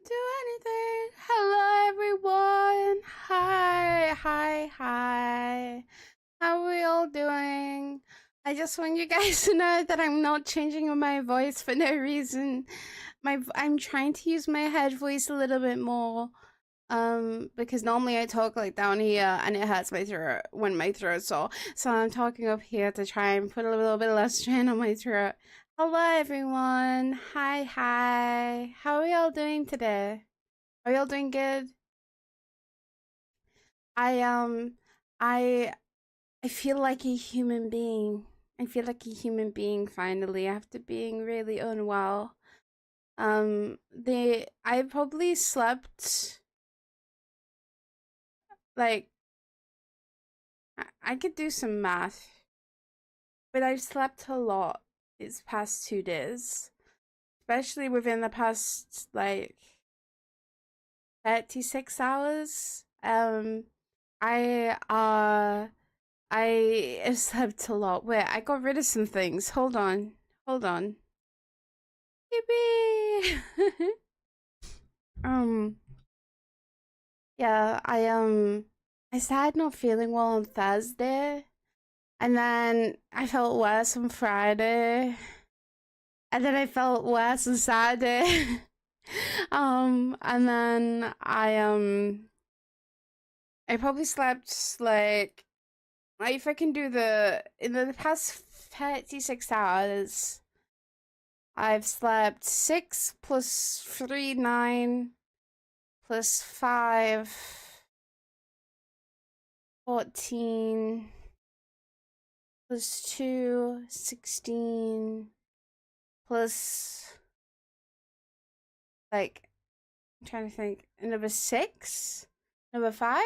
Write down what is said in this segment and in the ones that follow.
do anything. Hello, everyone. Hi. How are we all doing? I just want you guys to know that I'm not changing my voice for no reason. I'm trying to use my head voice a little bit more. Because normally I talk like down here and it hurts my throat when my throat's sore. So I'm talking up here to try and put a little bit less strain on my throat. Hello, everyone. Hi. How are y'all doing today? Are y'all doing good? I um I I feel like a human being. I feel like a human being finally after being really unwell. I probably slept like I could do some math, but I've slept a lot these past 2 days, especially within the past like 36 hours. I uh I have slept a lot. Wait, I got rid of some things. Hold on. Yippee! um, yeah, I started not feeling well on Thursday, and then I felt worse on Friday, and then I felt worse on Saturday. And then I probably slept like if I can do in the past 36 hours, I've slept 6 plus 3, 9 plus 5, 14 plus 2, 16 plus like I'm trying to think, another 6, number 5,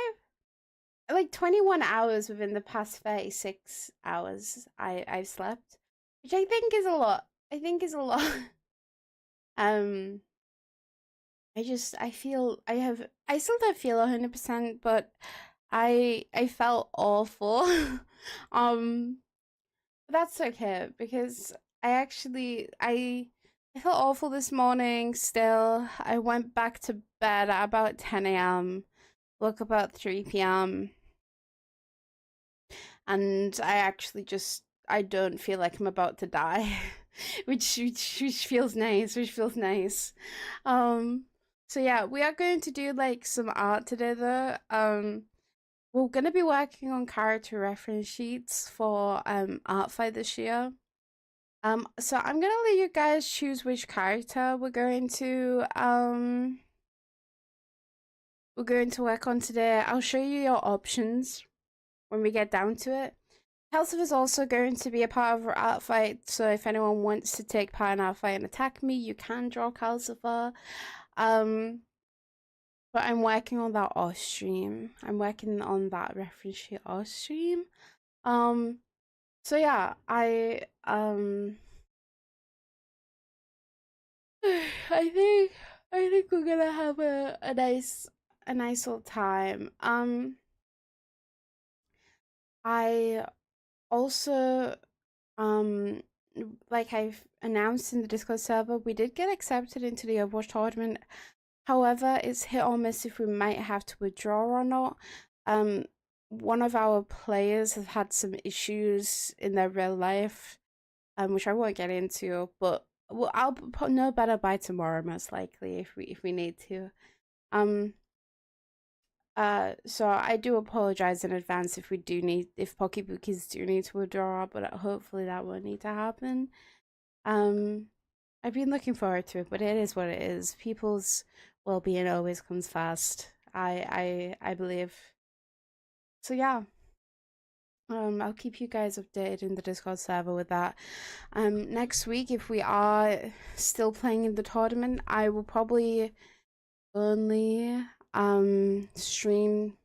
like 21 hours within the past 36 hours I've slept, which I think is a lot. um I still don't feel 100%, but I felt awful. um but that's okay because I felt awful this morning still. I went back to bed at about 10 a.m. woke up about 3 p.m. and I don't feel like I'm about to die. which feels nice, so yeah, we are going to do like some art today though. We're gonna be working on character reference sheets for art fight this year. So I'm gonna let you guys choose which character we're going to work on today. I'll show you your options when we get down to it. Calcifer is also going to be a part of our art fight, so if anyone wants to take part in our fight and attack me, you can draw Calcifer. But I'm working on that off stream. I'm working on that reference sheet off stream. So yeah, I think we're gonna have a nice little time. I also um like I've announced in the Discord server, we did get accepted into the Overwatch tournament. However, it's hit or miss if we might have to withdraw or not. One of our players has had some issues in their real life, which I won't get into, but I'll know better by tomorrow, most likely, if we need to. So I do apologize in advance if Pokebookies do need to withdraw, but hopefully that won't need to happen. I've been looking forward to it, but it is what it is. People's well-being always comes first. I believe. So yeah. I'll keep you guys updated in the Discord server with that. Next week, if we are still playing in the tournament, I will probably only stream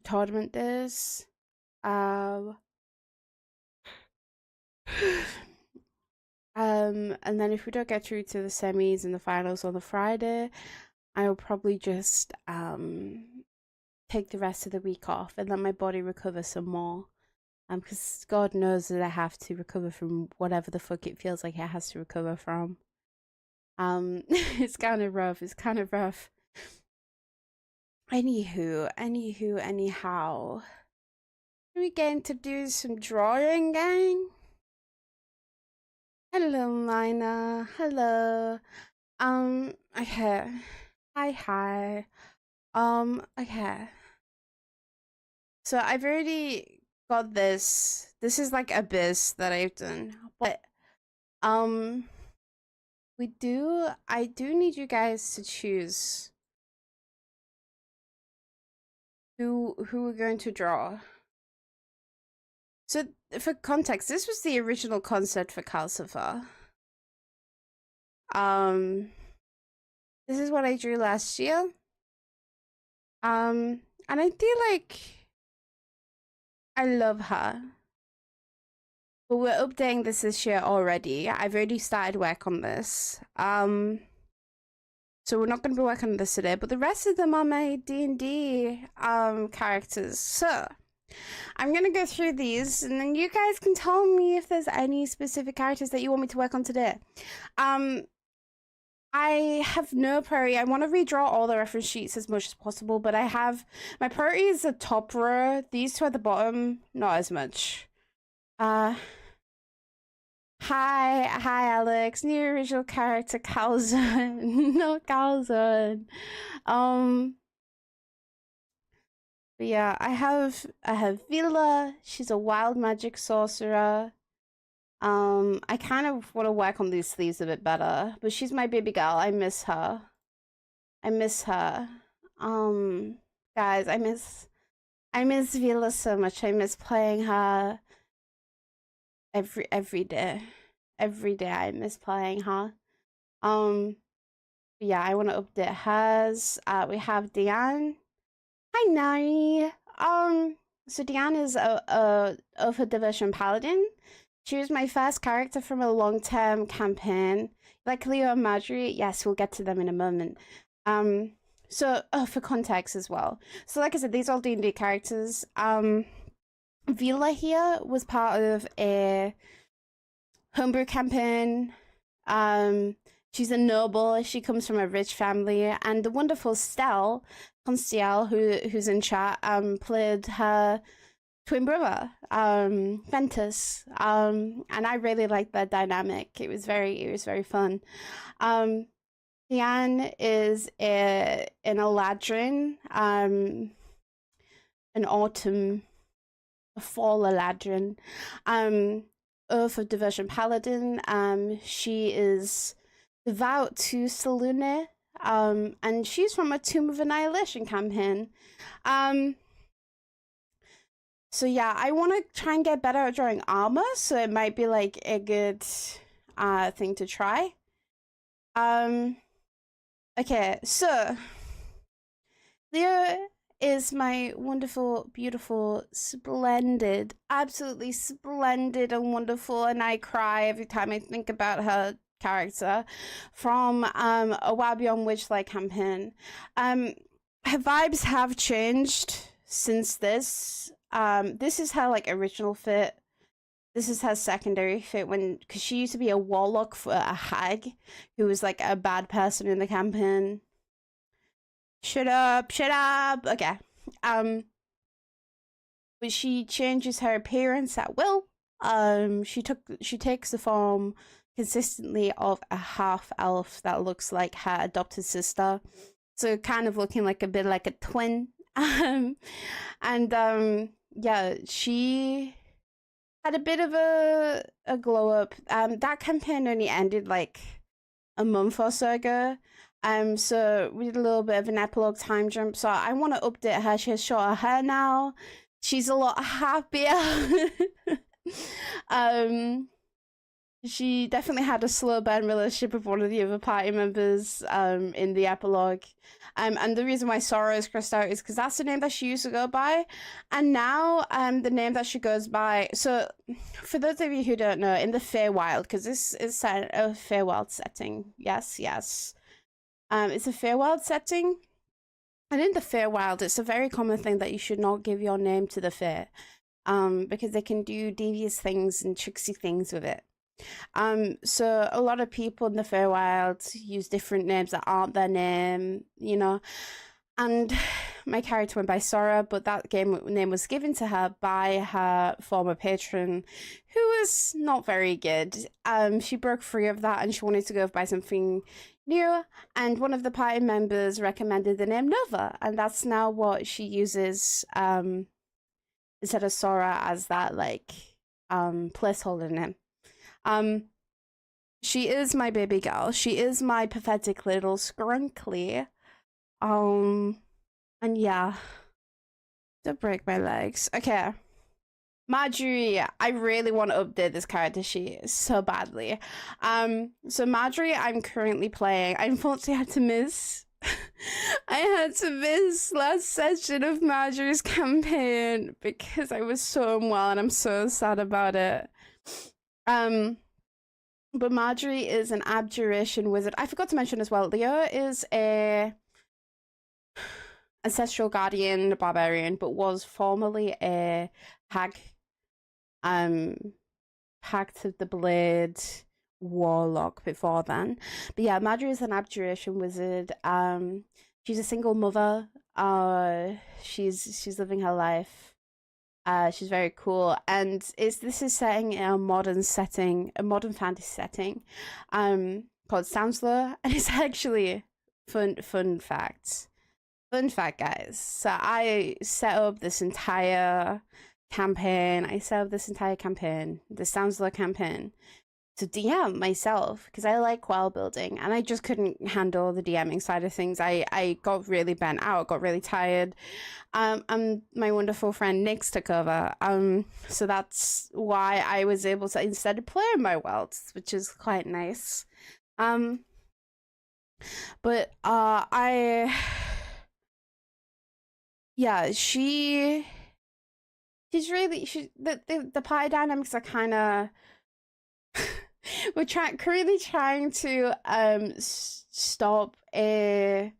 tournament days. And then if we don't get through to the semis and the finals on the Friday, I will probably just take the rest of the week off and let my body recover some more. Because God knows that I have to recover from whatever the fuck it feels like it has to recover from. It's kind of rough. It's kind of rough. Anyhow. Are we going to do some drawing, gang? Hello, Lina. Hello. Okay. Hi. Okay. So I've already got this. This is like Abyss that I've done. But, I do need you guys to choose who we're going to draw. So for context, this was the original concept for Calcifer. This is what I drew last year. And I feel like I love her. But we're updating this year already. I've already started work on this. So we're not going to be working on this today, but the rest of them are my D&D characters. So I'm going to go through these, and then you guys can tell me if there's any specific characters that you want me to work on today. I have no priority. I want to redraw all the reference sheets as much as possible, but I have my priority is the top row. These two at the bottom, not as much. Hi Alex, new original character Calzone. No Calzone. But yeah, I have Villa. She's a wild magic sorcerer. I kind of want to work on these sleeves a bit better, but she's my baby girl. I miss her. Guys, I miss Vila so much. I miss playing her every day. Every day I miss playing her. Yeah, I want to update hers. We have Diane. Hi Nari. So Diane is a Diversion Paladin. She was my first character from a long-term campaign. Like Lieux and Marjorie, yes, we'll get to them in a moment. So for context as well. So like I said, these are all D&D characters. Vila here was part of a homebrew campaign. She's a noble. She comes from a rich family, and the wonderful Constiel, who's in chat, played her twin brother, Ventus, and I really liked that dynamic. It was very fun. Diane is an Eladrin, an autumn, a fall Eladrin, Earth of Diversion Paladin. She is devout to Selune, and she's from a Tomb of Annihilation campaign. So yeah, I want to try and get better at drawing armor, so it might be like a good thing to try. Okay, so Lieux is my wonderful, beautiful, splendid, absolutely splendid and wonderful, and I cry every time I think about her character from a Wild Beyond Witchlight campaign. Her vibes have changed since this. This is her like original fit. This is her secondary fit because she used to be a warlock for a hag who was like a bad person in the campaign. Shut up. Okay. But she changes her appearance at will. She takes the form consistently of a half elf that looks like her adopted sister. So kind of looking like a bit like a twin. Yeah, she had a bit of a glow up. That campaign only ended like a month or so ago. So we did a little bit of an epilogue time jump. So I want to update her. She has shorter hair now. She's a lot happier. She definitely had a slow burn relationship with one of the other party members in the epilogue. And the reason why Sorrow is crossed out is because that's the name that she used to go by. And now the name that she goes by... So, for those of you who don't know, in the Feywild, because this is set in a Feywild setting. Yes. It's a Feywild setting. And in the Feywild, it's a very common thing that you should not give your name to the Fey. Because they can do devious things and tricksy things with it. So a lot of people in the Feywild use different names that aren't their name, you know. And my character went by Sora, but that game name was given to her by her former patron, who was not very good. She broke free of that and she wanted to go by something new. And one of the party members recommended the name Nova, and that's now what she uses instead of Sora as that like placeholder name. She is my baby girl. She is my pathetic little scrunkly. And yeah, don't break my legs. Okay. Marjorie, I really want to update this character sheet so badly. So Marjorie, I'm currently playing. I unfortunately had to miss. I had to miss last session of Marjorie's campaign because I was so unwell and I'm so sad about it. But Marjorie is an abjuration wizard. I forgot to mention as well, Lieux is a ancestral guardian barbarian, but was formerly a hag. Pact of the Blade warlock before then. But yeah, Marjorie is an abjuration wizard. She's a single mother. She's living her life. She's very cool, and this is setting in a modern setting, a modern fantasy setting, called Lieux, and it's actually fun fact, guys. So I set up this entire campaign. The Lieux campaign, to DM myself because I like world building and I just couldn't handle the DMing side of things. I got really bent out, got really tired. And my wonderful friend Nix took over. So that's why I was able to instead play my worlds, which is quite nice. But yeah, she's really the party dynamics are kind of we're currently trying to stop a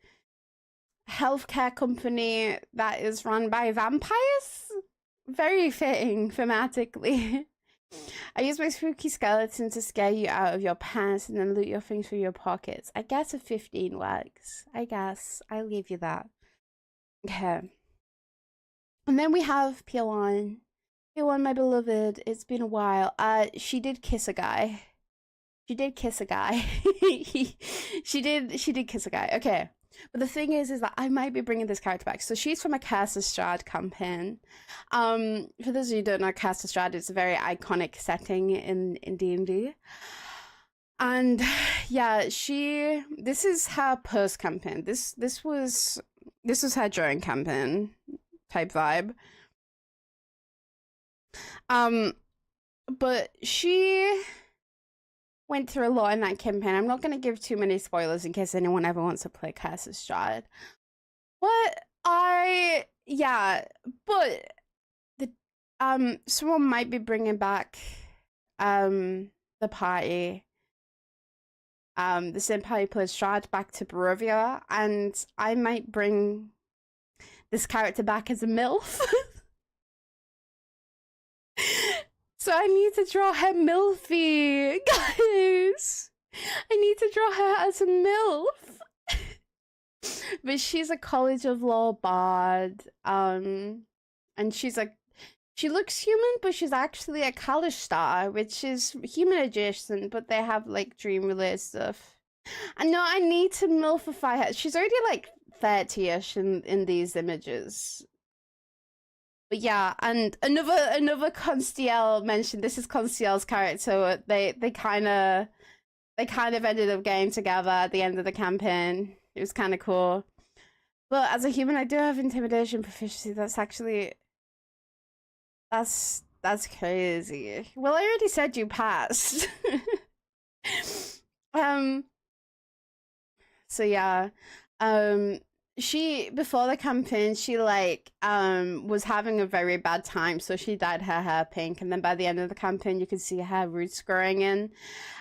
healthcare company that is run by vampires. Very fitting thematically. I use my spooky skeleton to scare you out of your pants and then loot your things from your pockets. I guess a 15 works. I guess I'll give you that. Okay. And then we have P1. P1, my beloved. It's been a while. She did kiss a guy. She did kiss a guy. she did kiss a guy. Okay. But the thing is that I might be bringing this character back. So she's from a Curse of Strahd campaign. For those of you who don't know, Curse of Strahd is a very iconic setting in D&D. And yeah, this is her post campaign. This was her during campaign type vibe. But she went through a lot in that campaign. I'm not going to give too many spoilers in case anyone ever wants to play Curse of Strahd. Someone might be bringing back the party. The same party played Strahd back to Barovia, and I might bring this character back as a MILF. So I need to draw her MILFy, guys. I need to draw her as a MILF. But she's a College of Law bard, and she looks human, but she's actually a Kalishtar, which is human adjacent, but they have like dream related stuff. And no, I need to MILFify her. She's already like 30ish in these images. But yeah, and another Constiel mentioned, this is Constiel's character, so they kind of ended up getting together at the end of the campaign. It was kind of cool. But as a human, I do have intimidation proficiency. That's actually that's crazy. Well, I already said you passed. So yeah, she before the campaign she was having a very bad time, so she dyed her hair pink, and then by the end of the campaign you can see her roots growing in,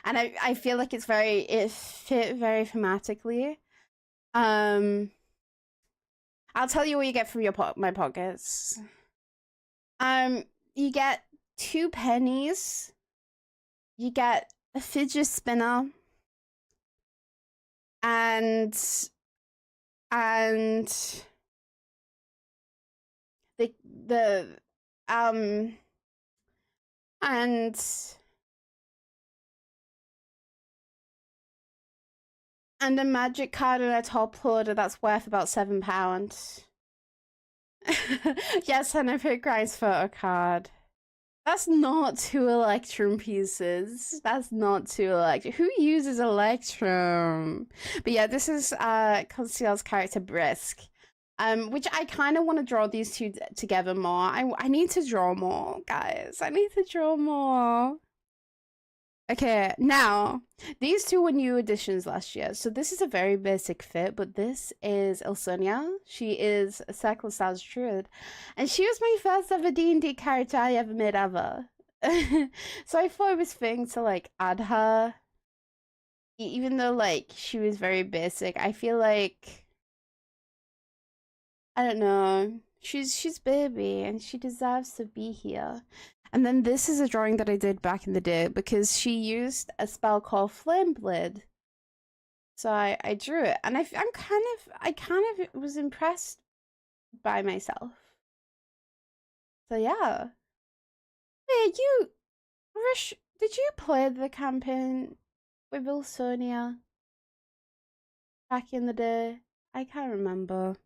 and I feel like it fit very thematically. I'll tell you what you get from my pockets. You get 2 pennies. you get a fidget spinner and the um and a magic card and a top loader that's worth about £7. Yes, and a pick Grimes photo card. That's not 2 Electrum pieces. That's not 2 Electrum. Who uses Electrum? But yeah, this is Conceal's character Brisk. Which I kind of want to draw these two together more. I need to draw more, guys. I need to draw more. Okay, now, these two were new additions last year. So this is a very basic fit, but this is Ilsonia. She is a Circle Stars Druid. And she was my first ever D&D character I ever made ever. So I thought it was fitting to, like, add her. Even though, like, she was very basic. I feel like... I don't know. She's baby, and she deserves to be here. And then this is a drawing that I did back in the day because she used a spell called Flame Blade. So I drew it, and I kind of was impressed by myself. So yeah. Wait, Rush, did you play the campaign with Ilsonia back in the day? I can't remember.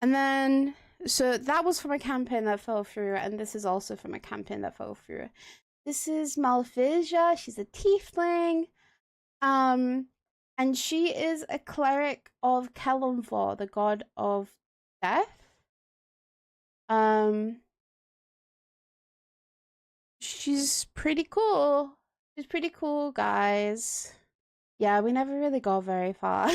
And then, so that was from a campaign that fell through, and this is also from a campaign that fell through. This is Malphasia. She's a tiefling. And she is a cleric of Kellanvor, the god of death. She's pretty cool. She's pretty cool, guys. Yeah, we never really got very far.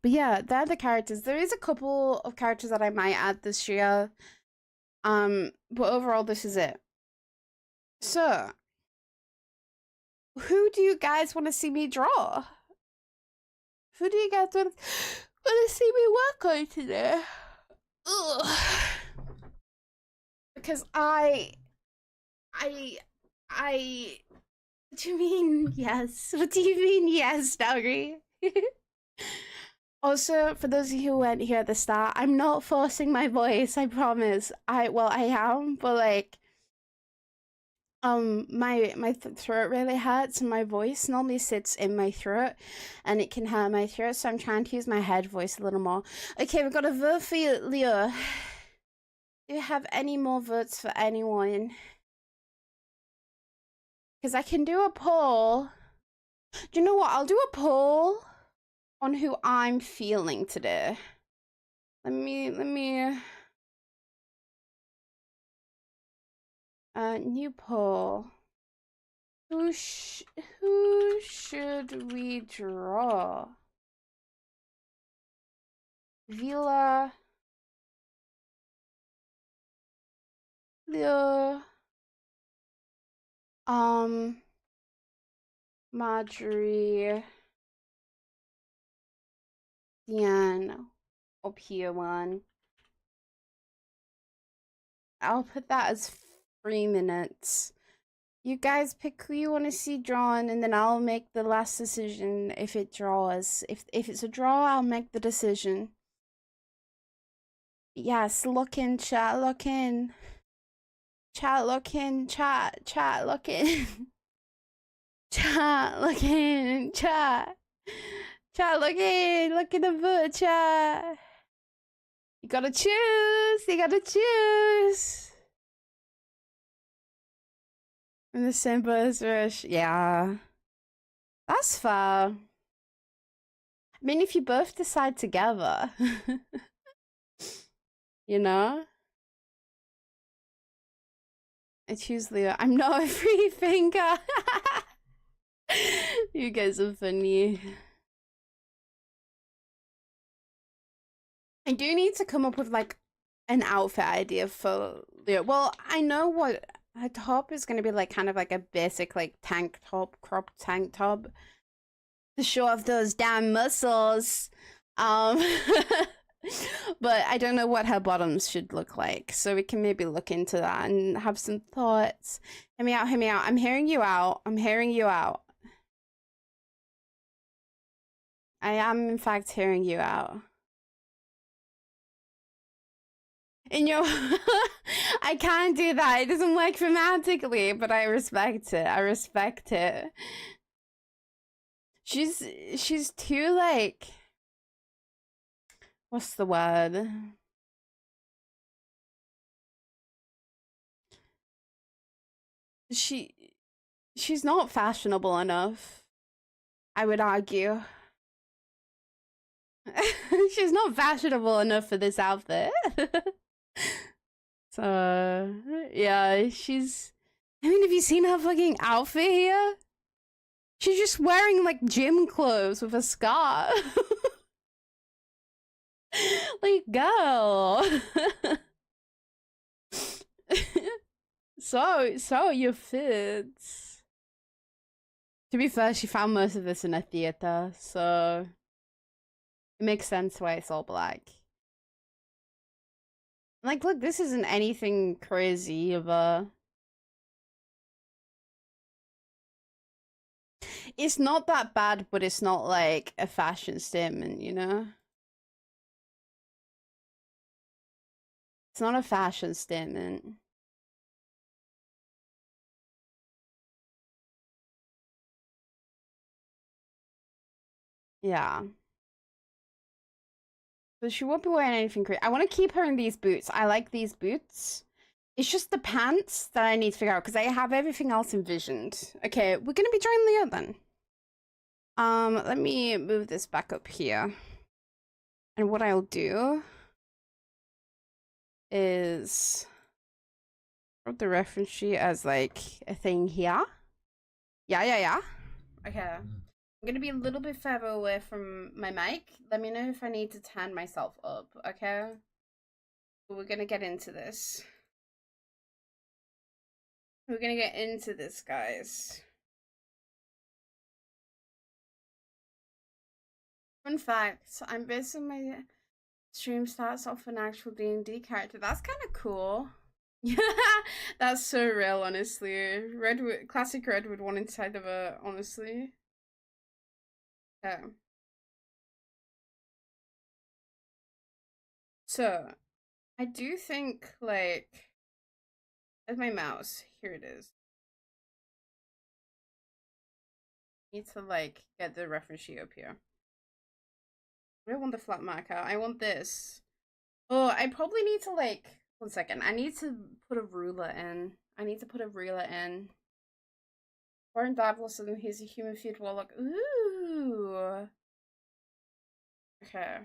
But yeah, they're the characters. There is a couple of characters that I might add this year. But overall, this is it. So, who do you guys want to see me draw? Who do you guys want to see me work on today? Ugh. Because I... What do you mean, yes? What do you mean, yes, Doggy? Also, for those of you who weren't here at the start, I'm not forcing my voice, I promise. I am, but like, my throat really hurts, and my voice normally sits in my throat, and it can hurt my throat, so I'm trying to use my head voice a little more. Okay, we've got a vote for you, Lieux. Do you have any more votes for anyone? Because I can do a poll. Do you know what? I'll do a poll on who I'm feeling today. Let me new poll. Who should we draw? Vila, Lieux, Marjorie, Diane, up here one. I'll put that as 3 minutes. You guys pick who you want to see drawn, and then I'll make the last decision if it draws. If it's a draw, I'll make the decision. Yes, look in, chat, look in. Chat, look in, chat, look in. Chat, look in, chat. Chat, look in the book, chat. You gotta choose, And the same boat as Rush, yeah. That's fair. I mean, if you both decide together, you know? I choose Leo. I'm not a free thinker. You guys are funny. I do need to come up with like an outfit idea for Leo. Well, I know what her top is going to be, like kind of like a basic like tank top, cropped tank top to show off those damn muscles. But I don't know what her bottoms should look like, so we can maybe look into that and have some thoughts. Hear me out, hear me out. I'm hearing you out. I'm hearing you out. I am, in fact, hearing you out. In your I can't do that. It doesn't work romantically, but I respect it. I respect it. She's too like, what's the word? She's not fashionable enough, I would argue. She's not fashionable enough for this outfit. So, yeah, she's. I mean, have you seen her fucking outfit here? She's just wearing like gym clothes with a scarf. Like, girl. So you fit. To be fair, she found most of this in a theater, so it makes sense why it's all black. Like, look, this isn't anything crazy of a. It's not that bad, but it's not like a fashion statement, you know? It's not a fashion statement. Yeah. But she won't be wearing anything crazy. I want to keep her in these boots. I like these boots. It's just the pants that I need to figure out because I have everything else envisioned. Okay, we're gonna be joining Lieux then. Let me move this back up here. And what I'll do is put the reference sheet as like a thing here. Yeah. Okay. I'm gonna be a little bit further away from my mic. Let me know if I need to turn myself up, okay? We're gonna get into this. We're gonna get into this, guys. Fun fact, I'm basing my stream starts off an actual D&D character. That's kind of cool. Yeah, that's so real, honestly. Redwood, classic Redwood, one inside of a, honestly. Yeah. So, I do think, like, as my mouse, here it is. I need to, like, get the reference sheet up here. I don't want the flat marker. I want this. Oh, I probably need to, like, 1 second. I need to put a ruler in. I need to put a ruler in. Warren Davlison, he's a human feud warlock. Ooh. Okay.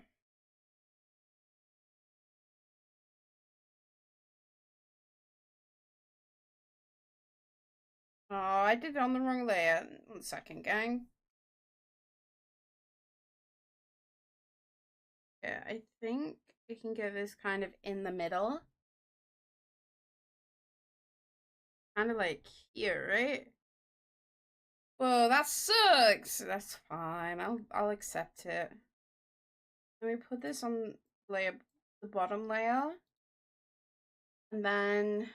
Oh, I did it on the wrong layer. 1 second, gang. Yeah, I think we can get this kind of in the middle. Kind of like here, right? Whoa, that sucks. That's fine. I'll accept it. Let me put this on layer, the bottom layer, and then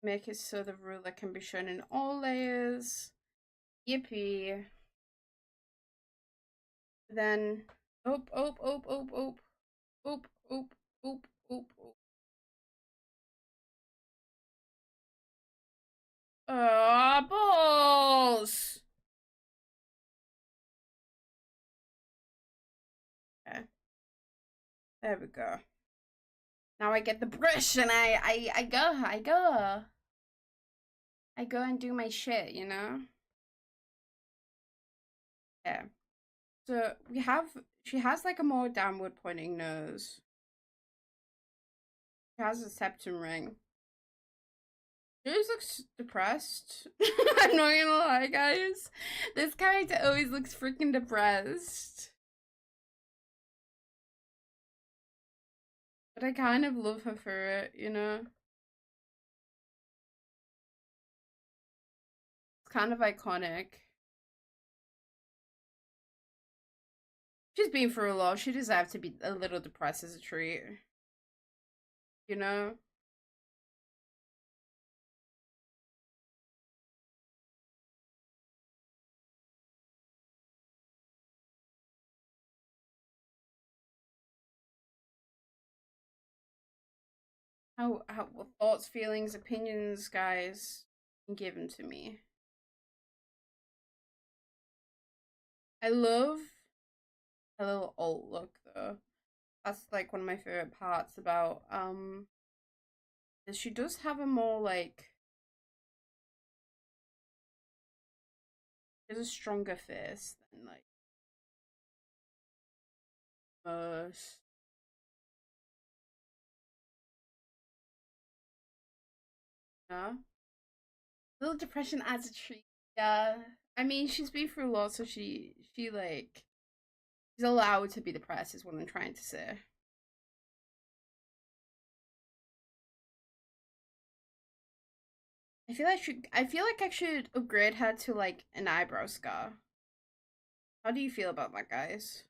make it so the ruler can be shown in all layers. Yippee. Then oop. Oh, balls. Okay. There we go. Now I get the brush and I go and do my shit, you know? Yeah. So she has like a more downward pointing nose. She has a septum ring. She always looks depressed. I'm not gonna lie, guys. This character always looks freaking depressed. But I kind of love her for it, you know? It's kind of iconic. She's been through a lot. She deserves to be a little depressed as a treat. You know? How what thoughts, feelings, opinions, guys, give them to me. I love a little alt look though. That's like one of my favorite parts about is she does have a more like she has a stronger face than like most. Yeah. Little depression adds a treat. Yeah. I mean she's been through a lot so she like she's allowed to be depressed is what I'm trying to say. I feel like I should upgrade her to like an eyebrow scar. How do you feel about that, guys?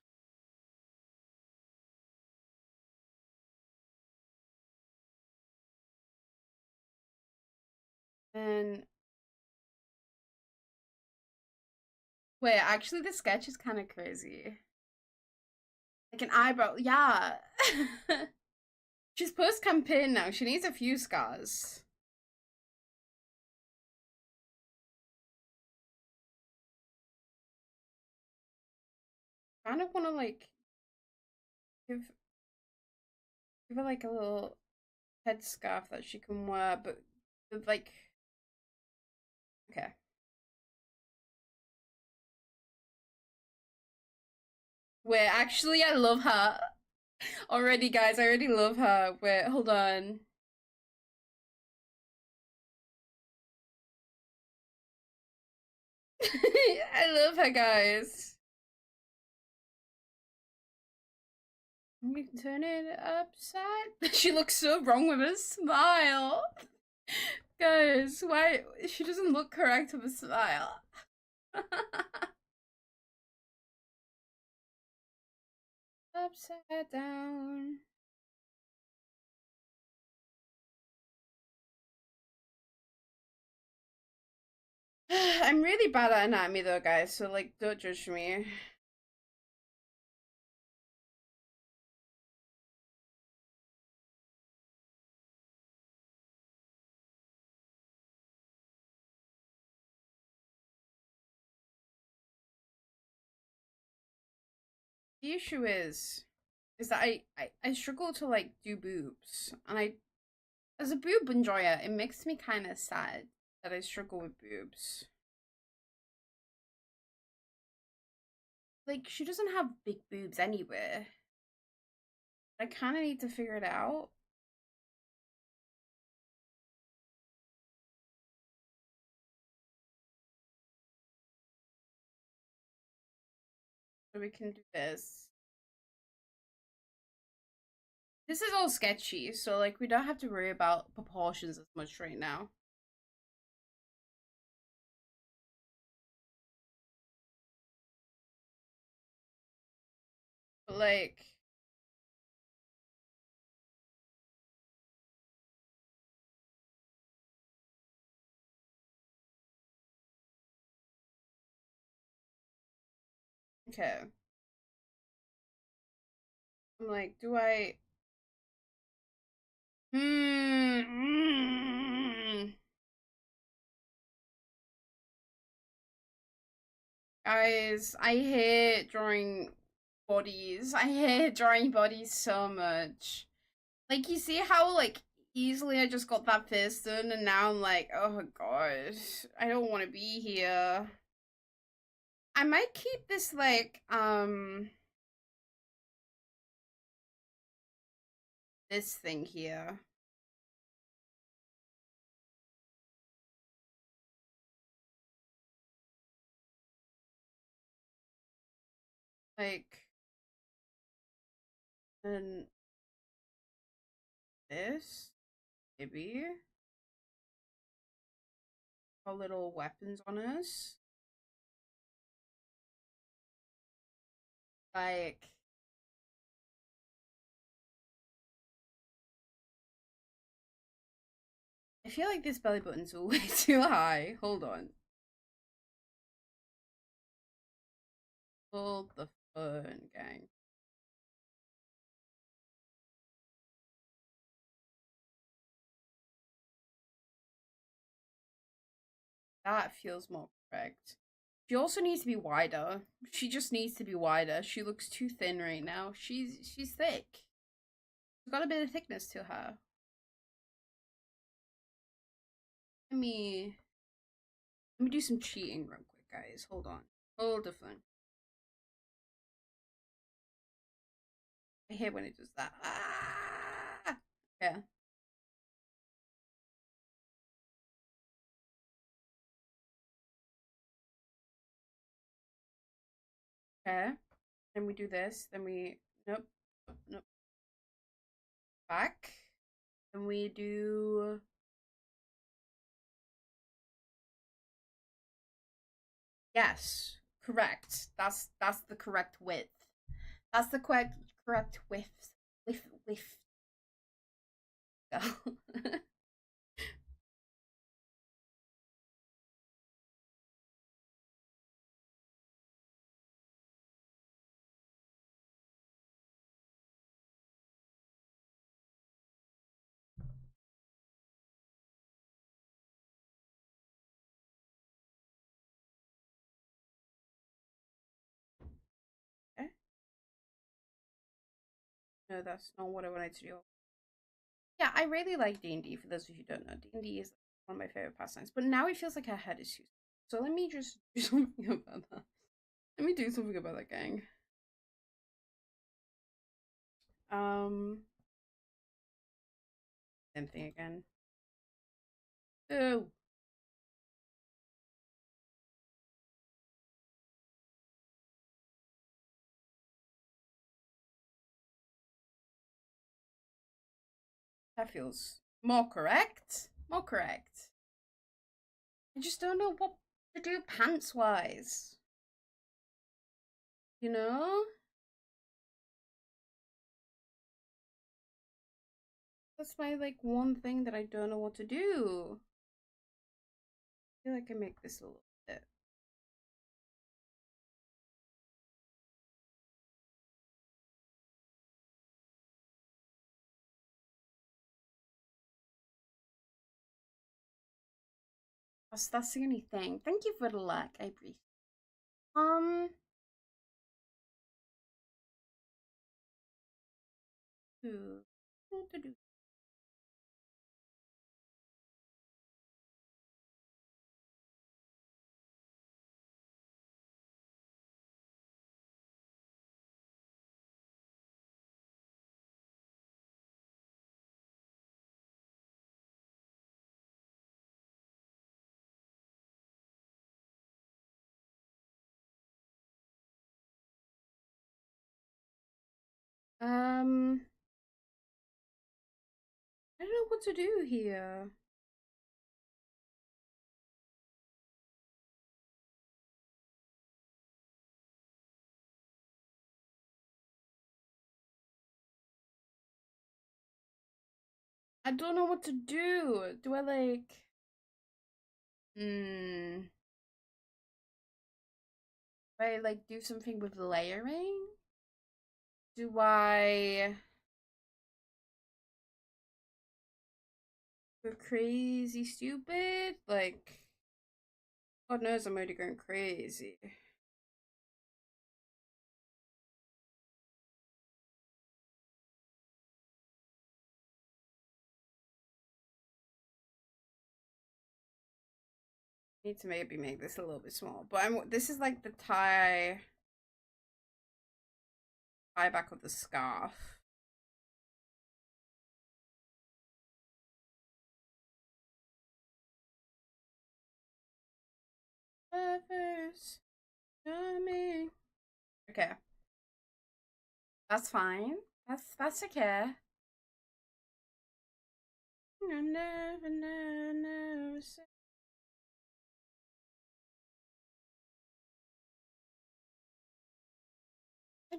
And wait, actually the sketch is kind of crazy. Like an eyebrow, yeah. She's post campaign now. She needs a few scars. Kind of want to like give give her like a little head scarf that she can wear, but with like okay. Wait, actually, I love her already, guys. I already love her. Wait, hold on. I love her, guys. Let me turn it upside. She looks so wrong with her smile. Guys, why she doesn't look correct with a smile? Upside down. I'm really bad at anatomy though, guys, so like don't judge me. The issue is that I struggle to like do boobs. And I as a boob enjoyer, it makes me kinda sad that I struggle with boobs. Like she doesn't have big boobs anywhere. I kinda need to figure it out. So we can do this. This is all sketchy, so like we don't have to worry about proportions as much right now. But like okay. I'm like, do I Hmm. Guys, I hate drawing bodies. I hate drawing bodies so much. Like, you see how, like, easily I just got that face done, and now I'm like, oh gosh, I don't want to be here. I might keep this, like, this thing here. Like, and this, maybe. Our little weapons on us. Like, I feel like this belly button's way too high. Hold on. Hold the phone, gang. That feels more correct. She also needs to be wider. She just needs to be wider. She looks too thin right now. She's thick. She's got a bit of thickness to her. Let me do some cheating real quick, guys. Hold on. Hold the phone. I hate when it does that. Ah! Yeah. Okay. Then we do this. Then we nope. Nope. Back. Then we do yes. Correct. That's the correct width. That's the correct width. Width. Okay. No, that's not what I wanted to do. Yeah, I really like D&D. For those of you who don't know, D&D is one of my favorite pastimes. But now it feels like her head is too. So let me just do something about that. Let me do something about that, gang. Um, same thing again. Oh, that feels more correct. More correct. I just don't know what to do pants wise. You know? That's my like one thing that I don't know what to do. I feel like I make this a little bit. That's the only thing. Thank you for the luck. I appreciate it. Ooh. What to do? Um, I don't know what to do here. I don't know what to do. Do I like? Hmm. Do I like do something with layering? Do I go crazy stupid? Like, God knows I'm already going crazy. Need to maybe make this a little bit small, but this is like the tie back of the scarf. Lovers, coming. Okay, that's fine. That's okay. I never say.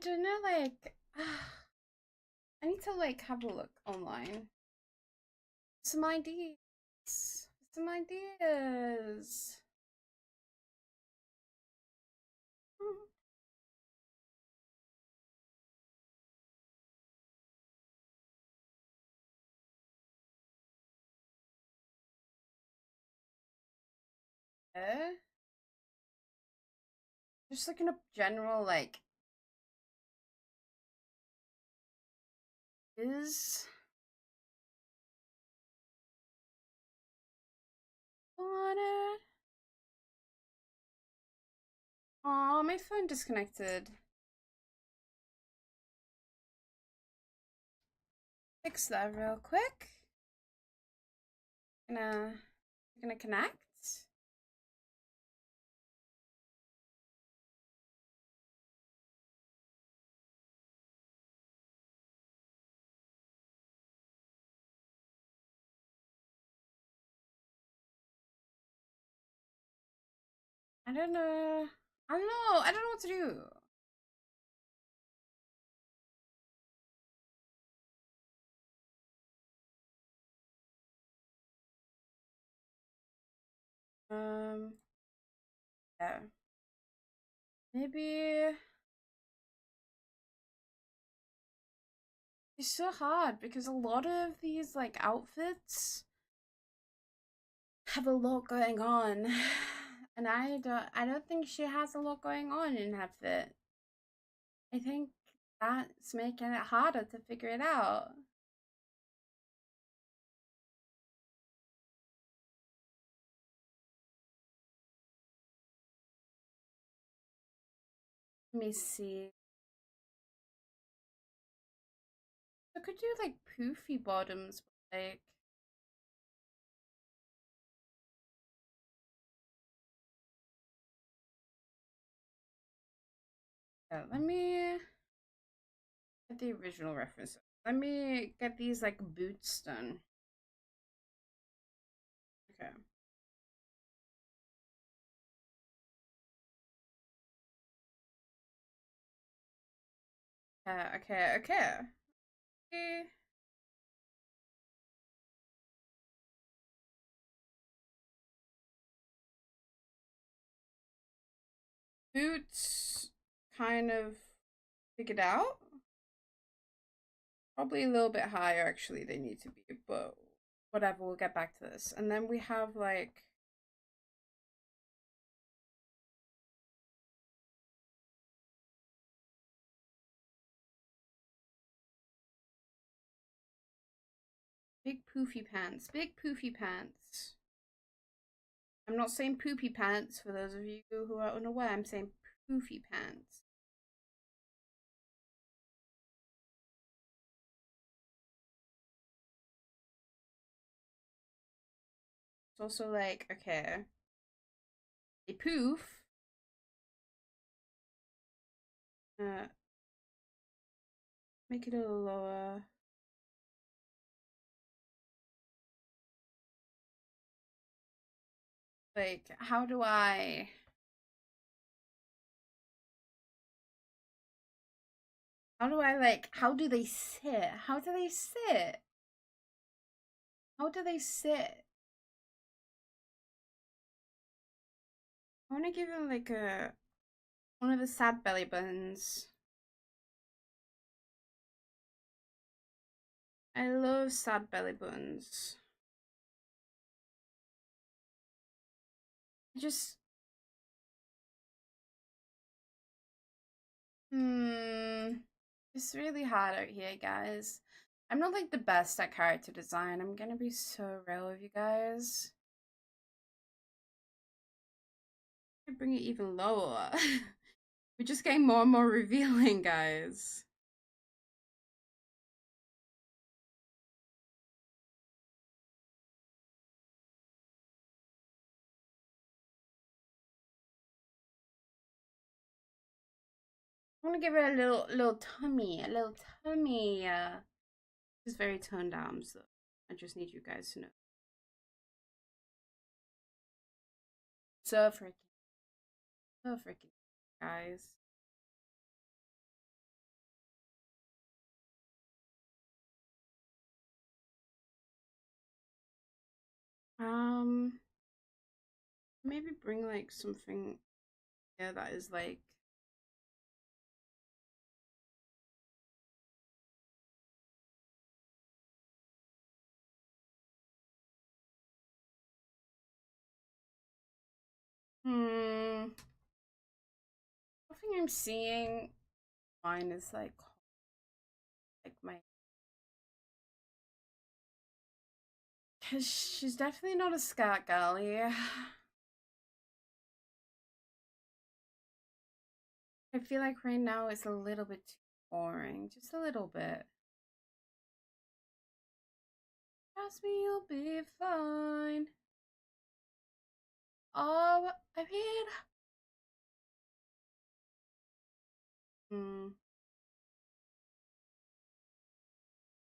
don't know, like, I need to like have a look online. Some ideas. Some ideas. Okay. Just looking up general like is on it. Oh, my phone disconnected. Fix that real quick. Gonna connect. I don't know. I don't know. I don't know what to do. Um, yeah. Maybe it's so hard because a lot of these like outfits have a lot going on. And I don't think she has a lot going on in her fit. I think that's making it harder to figure it out. Let me see. I could do like poofy bottoms, like let me get the original reference. Let me get these like boots done. Okay. Okay. Eh, Boots kind of figured out. Probably a little bit higher actually they need to be, but whatever, we'll get back to this. And then we have like big poofy pants. Big poofy pants. I'm not saying poopy pants for those of you who are unaware. I'm saying poofy pants. It's also like, okay, a poof. Uh, Make it a little lower. Like, how do they sit? How do they sit? How do they sit? I want to give them like one of the sad belly buttons. I love sad belly buttons. I just it's really hard out here, guys. I'm not like the best at character design. I'm gonna be so real with you guys. I bring it even lower. We're just getting more and more revealing, guys. I want to give her a little tummy, a little tummy. She's very toned down, so I just need you guys to know. So freaking, guys. maybe bring like something here that is like nothing I'm seeing. Mine is like my, because she's definitely not a scat girl, yeah. I feel like right now it's a little bit too boring, just a little bit. Trust me, you'll be fine. Oh, I mean,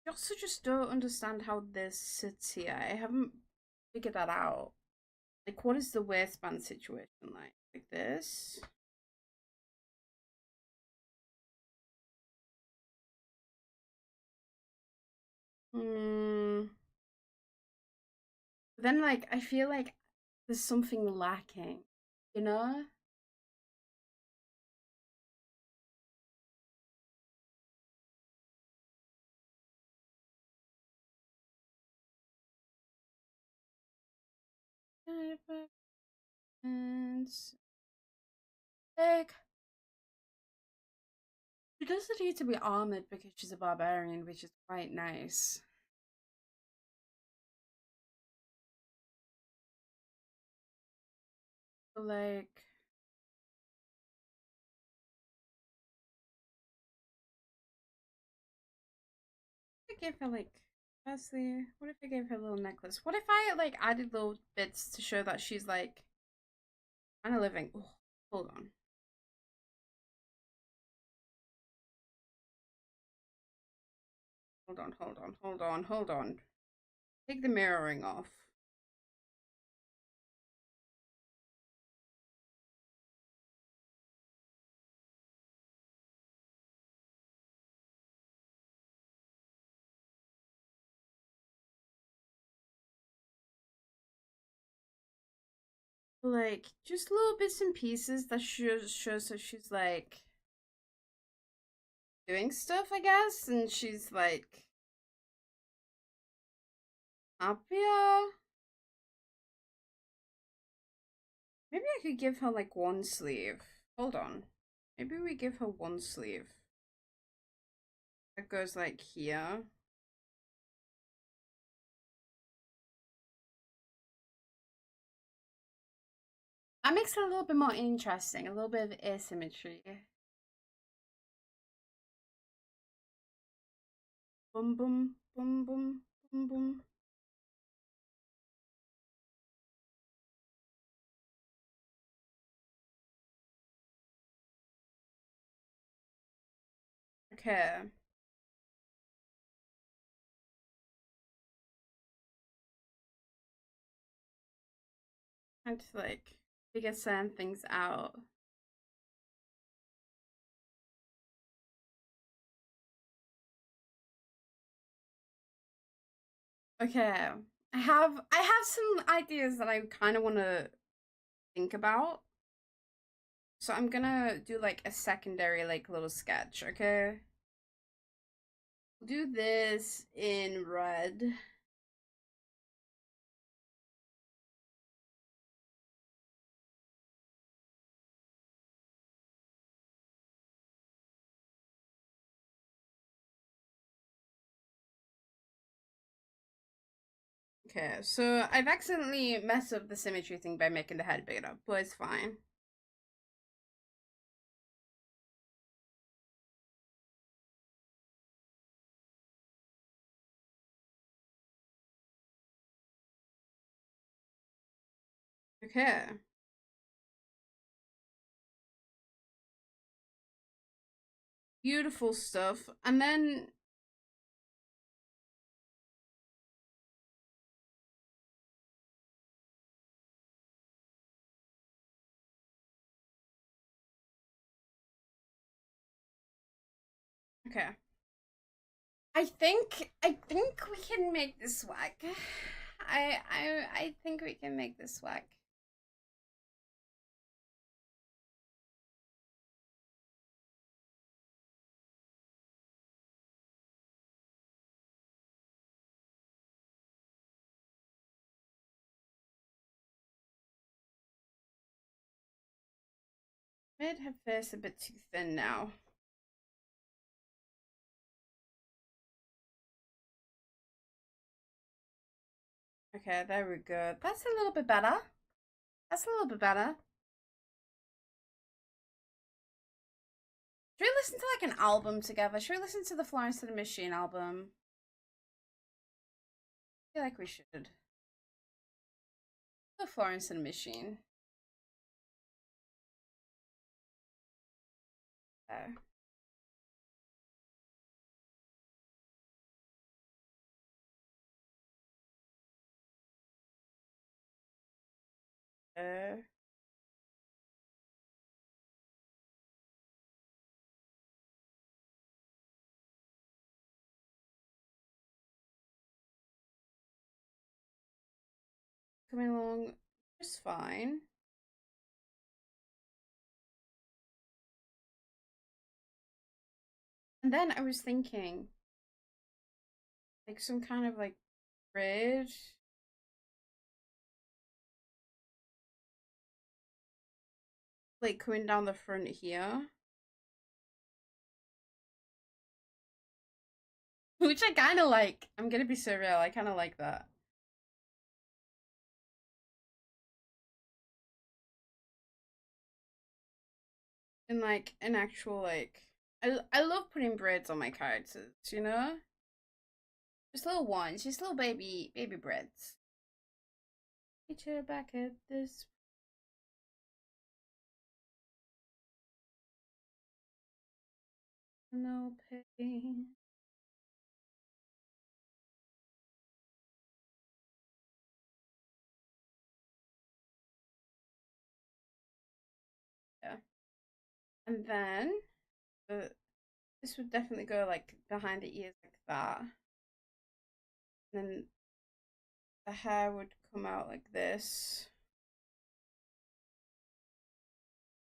I also just don't understand how this sits here. I haven't figured that out. Like, what is the waistband situation like? Like this? Hmm. But then, like, I feel like there's something lacking, you know? And like, she doesn't need to be armored because she's a barbarian, which is quite nice. But like, I gave her like, firstly, what if I gave her a little necklace? What if I like added little bits to show that she's like kind of living? Oh, hold on. Hold on, hold on, hold on, hold on. Take the mirroring off. Like, just little bits and pieces that shows that she's like doing stuff, I guess, and she's like happier. Maybe I could give her like one sleeve. Hold on. Maybe we give her one sleeve. That goes like here. That makes it a little bit more interesting, a little bit of asymmetry. Boom, boom, boom, boom, boom, boom. Okay. Time to like figure certain things out. Okay. I have some ideas that I kind of want to think about. So I'm gonna do like a secondary like little sketch, okay? Do this in red. Okay, so I've accidentally messed up the symmetry thing by making the head bigger, but it's fine. Okay. Beautiful stuff. And then okay. I think we can make this work. I think we can make this work. Made her face a bit too thin now. Okay, there we go. That's a little bit better. That's a little bit better. Should we listen to like an album together? Should we listen to the Florence and the Machine album? I feel like we should. The Florence and the Machine. There. There. Coming along just fine. And then I was thinking, like some kind of like bridge. Like coming down the front here. Which I kind of like. I'm gonna be so real. I kind of like that. And like an actual like, I love putting braids on my characters. You know, just little ones, just little baby braids. Picture back at this. No pain. Yeah. And then this would definitely go like behind the ears like that. And then the hair would come out like this.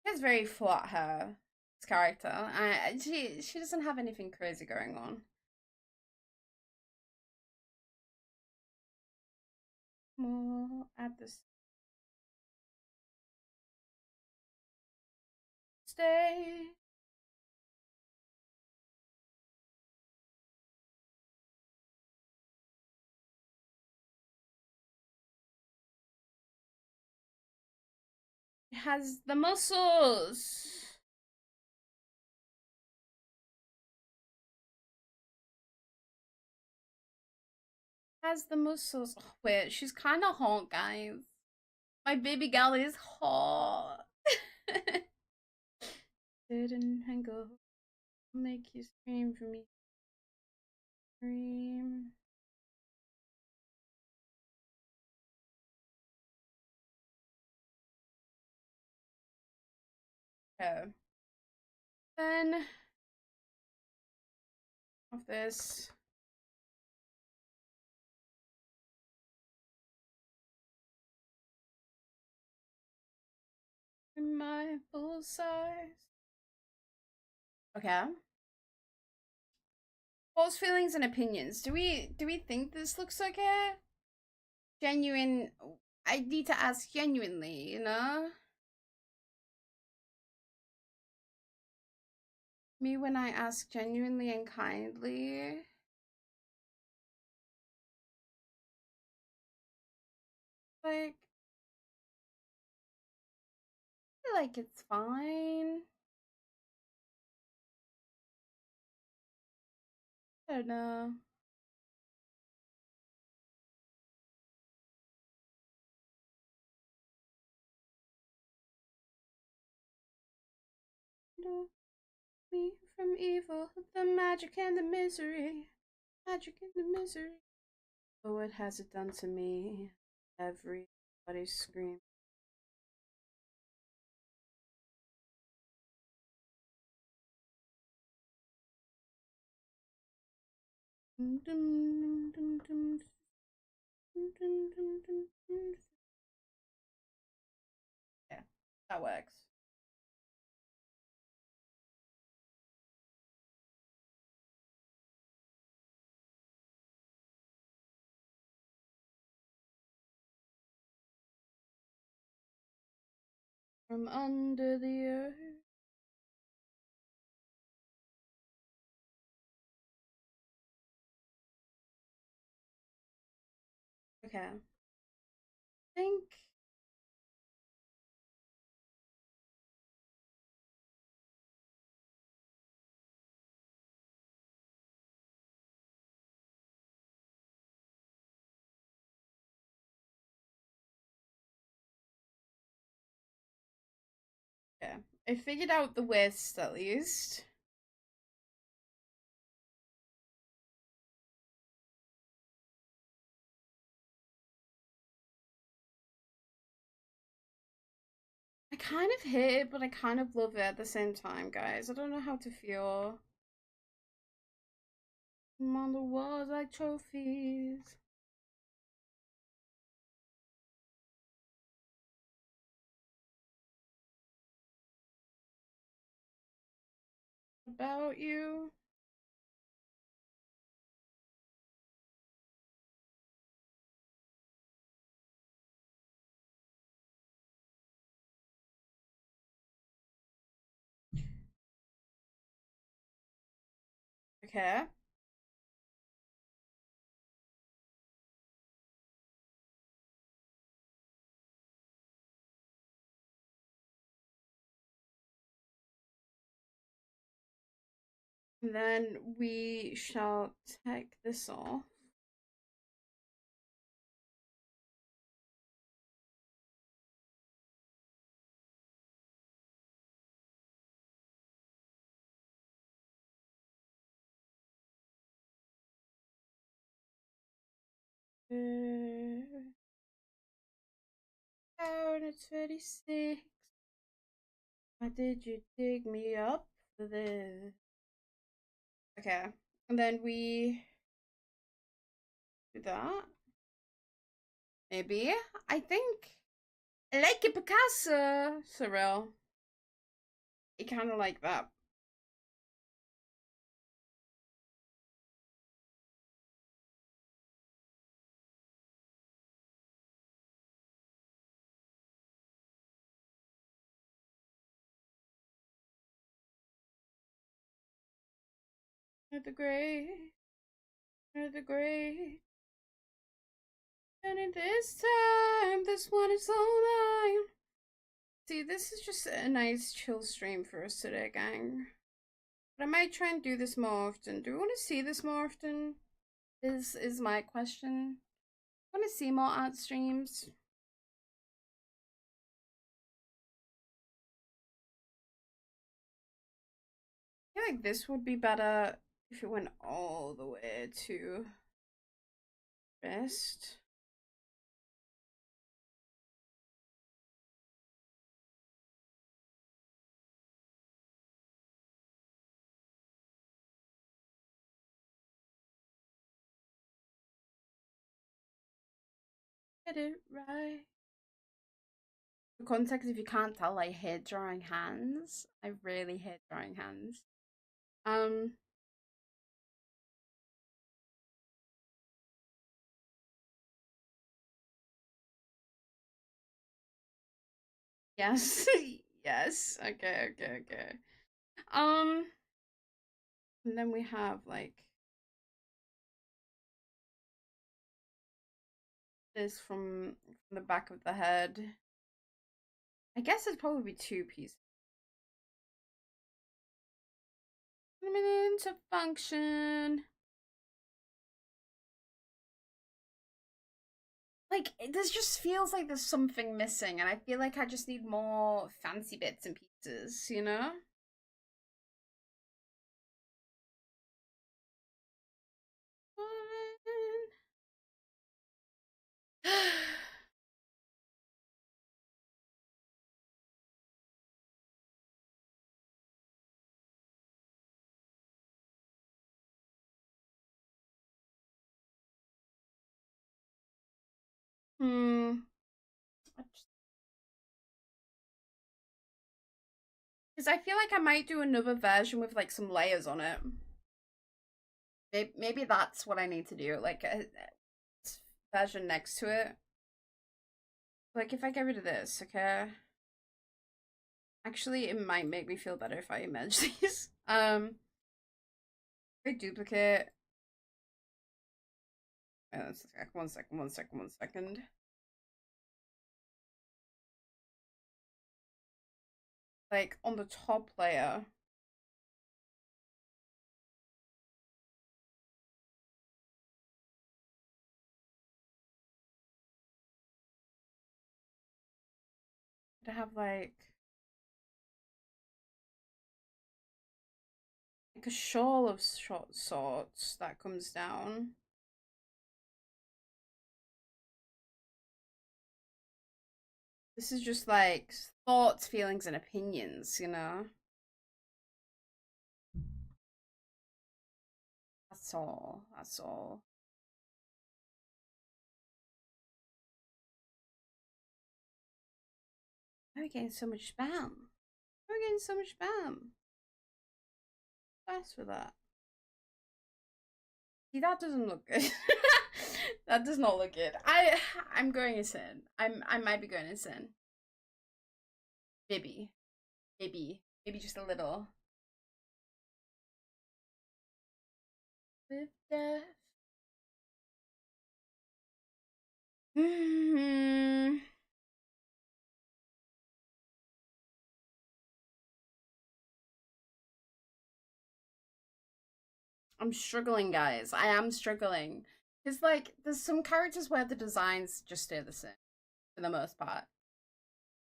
She has very flat hair. This character. She doesn't have anything crazy going on. More at the stay. It has the muscles. Has the muscles. Oh, wait, she's kind of hot, guys. My baby gal is hot. Didn't hang up. Make you scream for me. Scream. Okay. Then of this. In my full size. Okay. False feelings and opinions. Do we think this looks okay? Genuine. I need to ask genuinely, you know? Me when I ask genuinely and kindly. Like, I feel like it's fine. I don't know. No, me from evil, the magic and the misery. Magic and the misery. Oh, what has it done to me? Everybody scream. Yeah, that works. From under the earth. Okay. I think yeah. I figured out the waist at least. I kind of hate it, but I kind of love it at the same time, guys. I don't know how to feel. I'm on the walls like trophies. About you. Okay. And then we shall take this off. Down at 26. Why did you dig me up for this? Okay. And then we do that. Maybe. I think I like it Picasso. Surreal. I kind of like that. The great, the great. And in this time, this one is all mine. See, this is just a nice chill stream for us today, gang. But I might try and do this more often. Do we want to see this more often? Is my question. I want to see more art streams. I feel like this would be better if it went all the way to wrist. Get it right. For context, if you can't tell, I hate drawing hands. I really hate drawing hands. Um, yes, yes. Okay, okay, okay. Um, and then we have like this from the back of the head. I guess it'd probably be two pieces. Into function. Like this just feels like there's something missing, and I feel like I just need more fancy bits and pieces, you know? Hmm. Because I feel like I might do another version with like some layers on it. Maybe that's what I need to do, like a version next to it. Like if I get rid of this, okay? Actually, it might make me feel better if I image these. I duplicate. One second, one second, one second. Like on the top layer. To have like a shawl of short sorts that comes down. This is just like thoughts, feelings, and opinions, you know? That's all. That's all. Why are we getting so much spam? Why are we getting so much spam? Thanks for that. See, that doesn't look good. That does not look good. I'm going insane. I might be going insane. Maybe. Maybe. Maybe just a little. With death. I'm struggling, guys. I am struggling. Because, like, there's some characters where the designs just stay the same for the most part.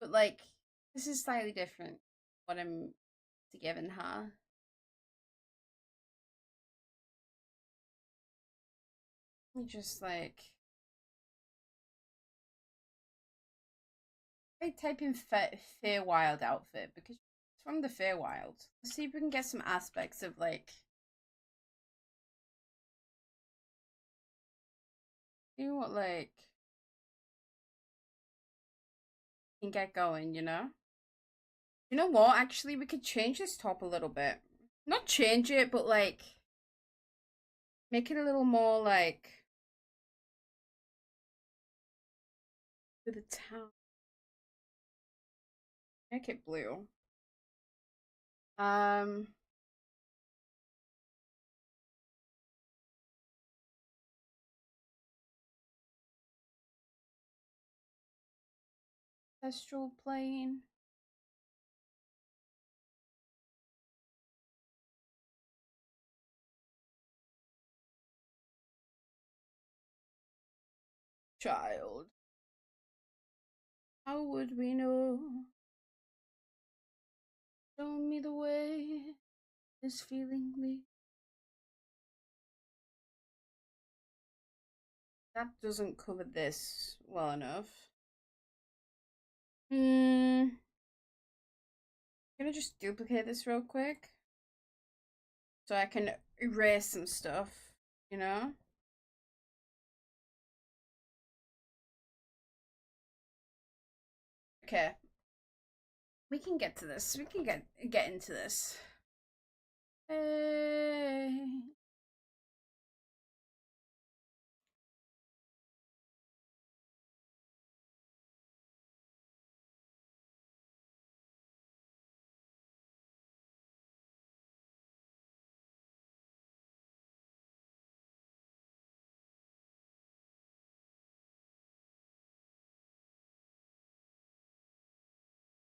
But, like, this is slightly different. What I'm giving her. Let me just, like. I type in Feywild outfit because it's from the Feywild. Let's see if we can get some aspects of, like. You know what, like. Can get going, you know? You know what? Actually, we could change this top a little bit. Not change it, but like make it a little more like with the town. Make it blue. Um, Ancestral plane. Child. How would we know? Show me the way. This feeling leads. That doesn't cover this well enough. Gonna just duplicate this real quick so I can erase some stuff, you know? Okay. We can get to this. We can get into this. Hey.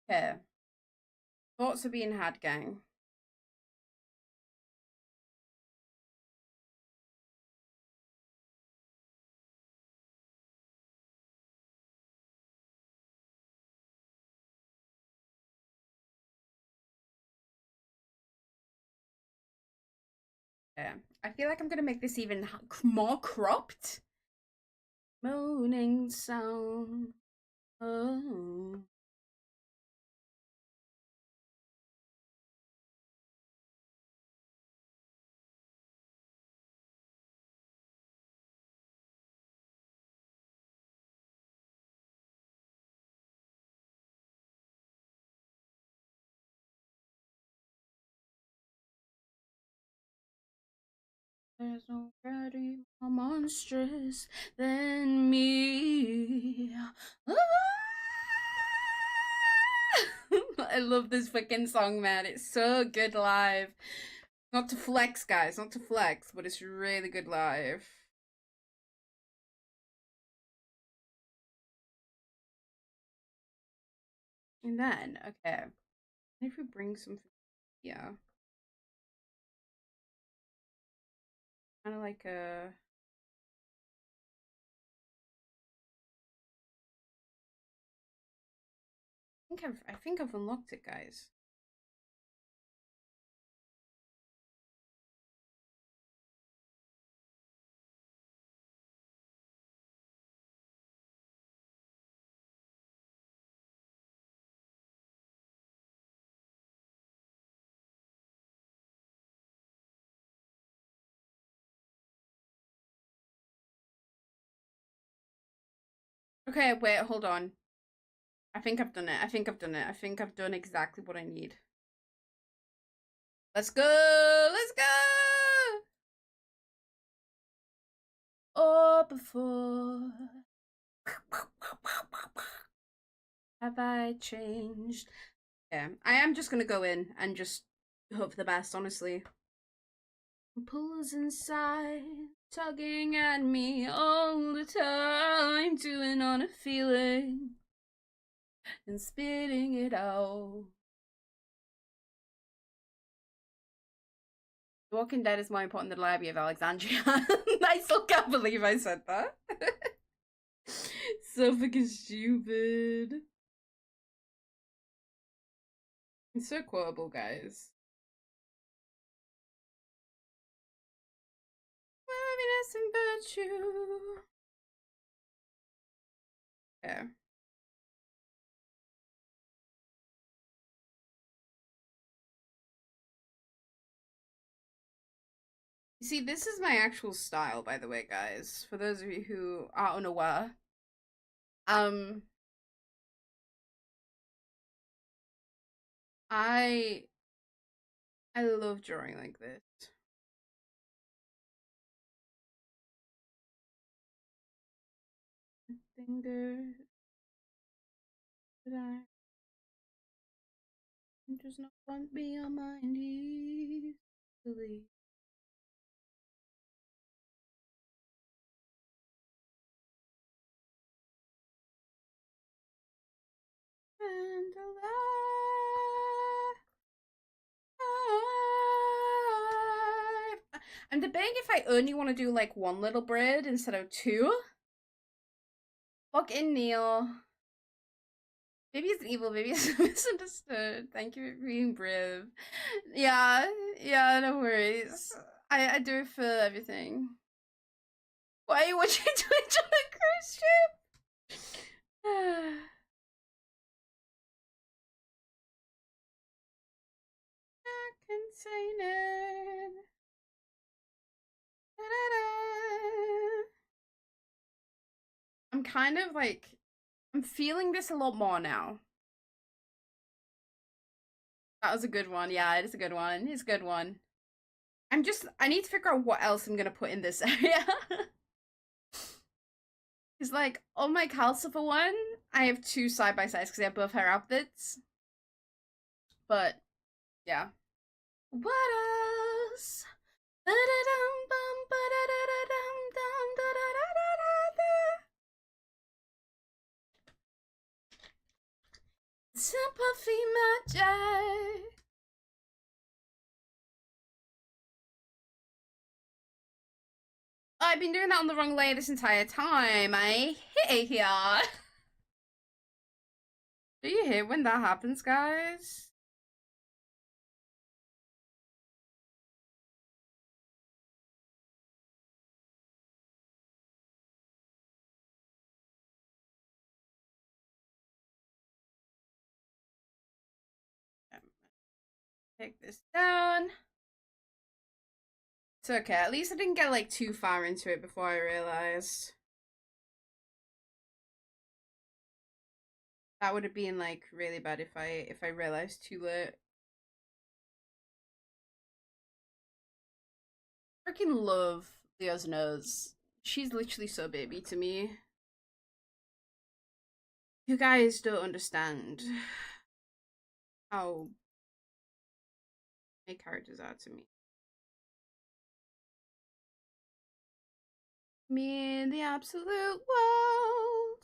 Okay. Thoughts are being had, gang. Yeah. I feel like I'm gonna make this even more cropped. Moaning sound. Oh. There's nobody more monstrous than me. Ah! I love this fucking song, man. It's so good live. Not to flex, guys. Not to flex, but it's really good live. And then, okay, if we bring something here, kind of like a. I think I've unlocked it, guys. Okay, wait, hold on. I think I've done it. I think I've done it. I think I've done exactly what I need. Let's go! Let's go! Oh, before have I changed? Yeah, I am just gonna go in and just hope for the best, honestly. Pulls inside, tugging at me all the time, doing on a feeling and spitting it out. The Walking Dead is more important than the Library of Alexandria. I still can't believe I said that. So fucking stupid. It's so quotable, guys. Happiness and virtue. Okay. You see, this is my actual style, by the way, guys. For those of you who are unaware. Um, I I love drawing like this. Finger that I just not want me on my knees. And alive. I'm debating if I only want to do like one little bird instead of two. Fuck in, Neil. Maybe it's evil, maybe it's misunderstood. Thank you for being brave. Yeah, yeah, no worries. I do it for everything. Why are you watching Twitch on a cruise ship? I contain it. I'm kind of like, I'm feeling this a lot more now. That was a good one. Yeah, it is a good one. It's a good one. I need to figure out what else I'm gonna put in this area. Because, like, on my Calcifer one, I have two side by sides because they have both her outfits. But, yeah. What else? Sympathy magic. I've been doing that on the wrong layer this entire time. I hate here. Do you hear when that happens, guys? Take this down. It's okay. At least I didn't get like too far into it before I realized. That would have been like really bad if I realized too late. Freaking love Leo's nose. She's literally so baby to me. You guys don't understand how my characters are to me. Me in the absolute world.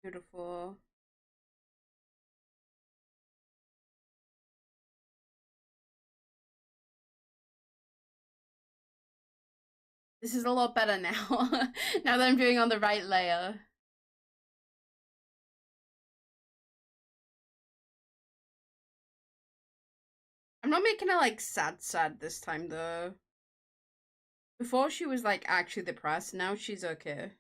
Beautiful. This is a lot better now. Now that I'm doing on the right layer. I'm not making her like sad this time though. Before she was like actually depressed, now she's okay.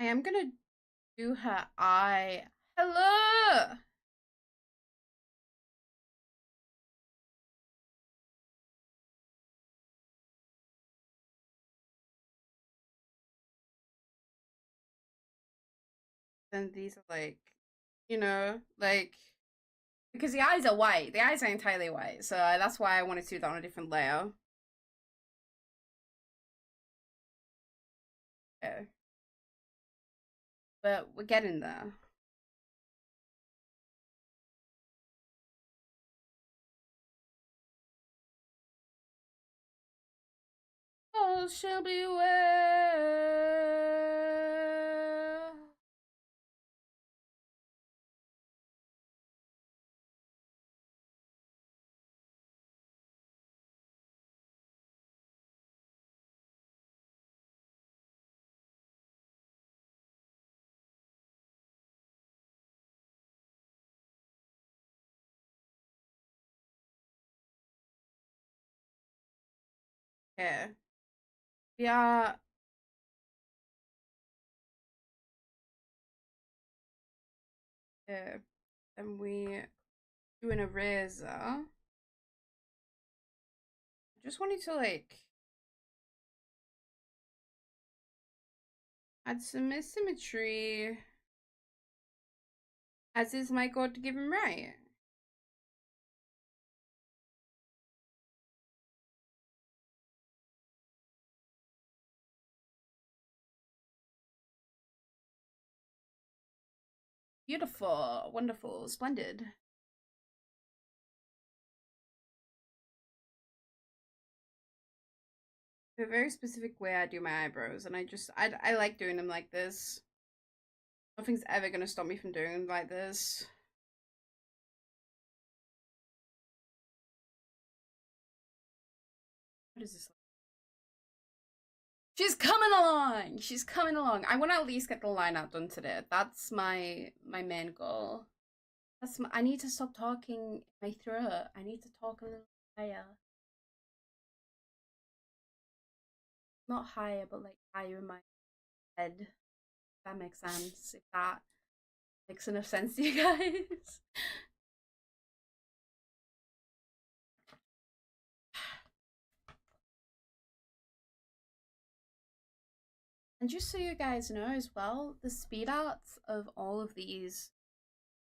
I am gonna do her eye. Hello! Then these are like, like because the eyes are white. The eyes are entirely white, so that's why I wanted to do that on a different layer. Okay. But we're getting there. All shall be well. Okay. Yeah. Okay. And we do an eraser. I just wanted to like add some asymmetry, as is my God given right. Beautiful, wonderful, splendid. A very specific way I do my eyebrows, and I like doing them like this. Nothing's ever gonna stop me from doing them like this. What is this? She's coming along. She's coming along. I want to at least get the line out done today. That's my main goal. I need to stop talking my throat. I need to talk a little higher. Not higher, but like higher in my head. If that makes sense. If that makes enough sense to you guys. And just so you guys know as well, the speed outs of all of these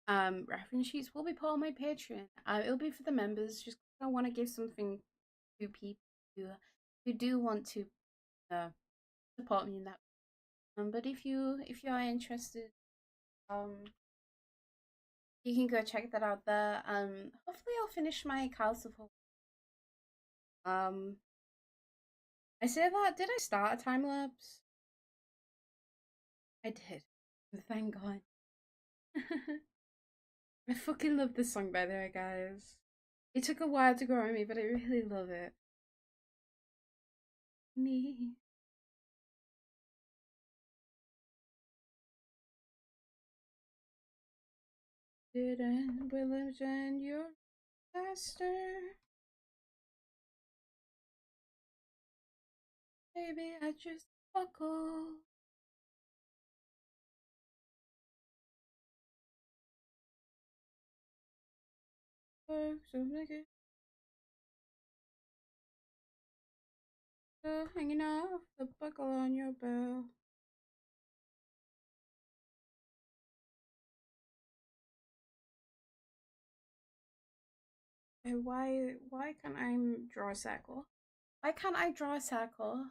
reference sheets will be put on my Patreon. It'll be for the members. Just I want to give something to people who do want to uh, support me in that. But if you are interested, um, you can go check that out there. Hopefully I'll finish my House of Hope. Um, I say that. Did I start a time lapse? I did. Thank God. I fucking love this song, by the way, guys. It took a while to grow on me, but I really love it. Me. Didn't believe in your master. Baby, I just buckle. Works of make hanging off the buckle on your belt. Hey, why can't I draw a circle? Why can't I draw a circle?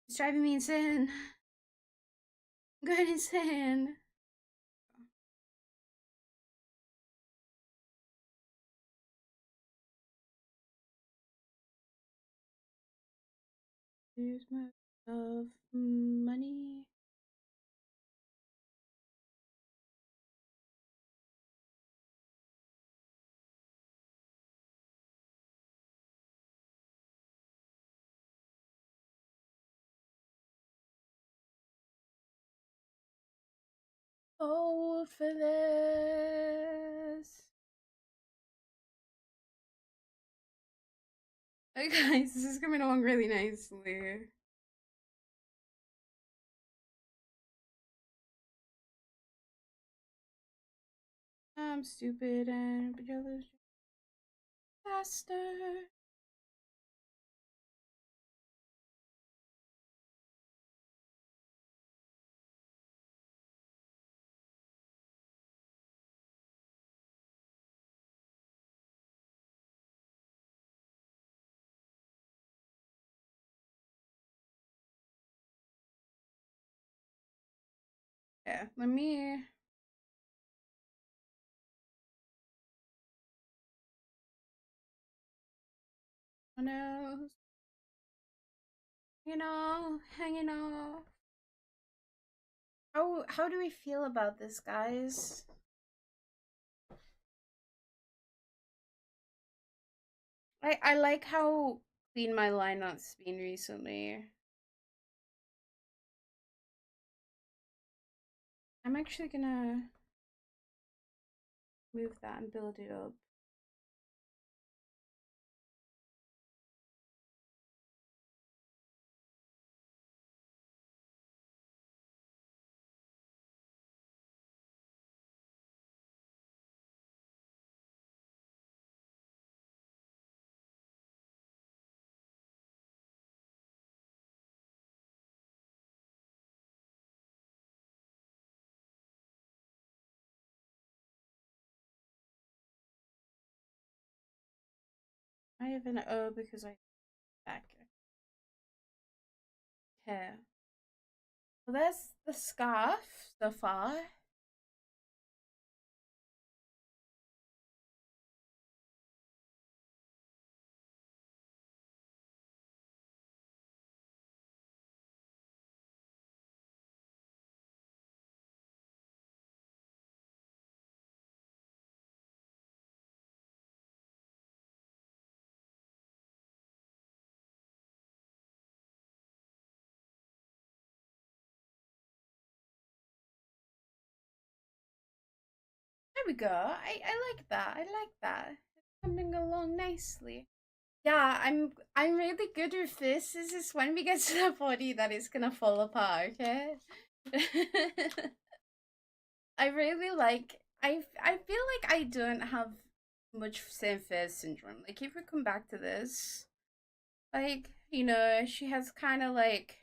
It's driving me insane. I'm going insane. Here's my of money. Oh, for this. Hey guys, this is coming along really nicely. I'm stupid and jealous faster. Yeah, let me. Oh no, hanging off. How do we feel about this, guys? I like how clean my lineup's been recently. I'm actually gonna move that and build it up. I have an O because I back. Okay. Well, there's the scarf so far. There we go. I like that. I like that. It's coming along nicely. Yeah, I'm really good with this. This is when we get to the body that it's gonna fall apart, okay? I really like I feel like I don't have much same face syndrome. Like if we come back to this, like, she has kind of like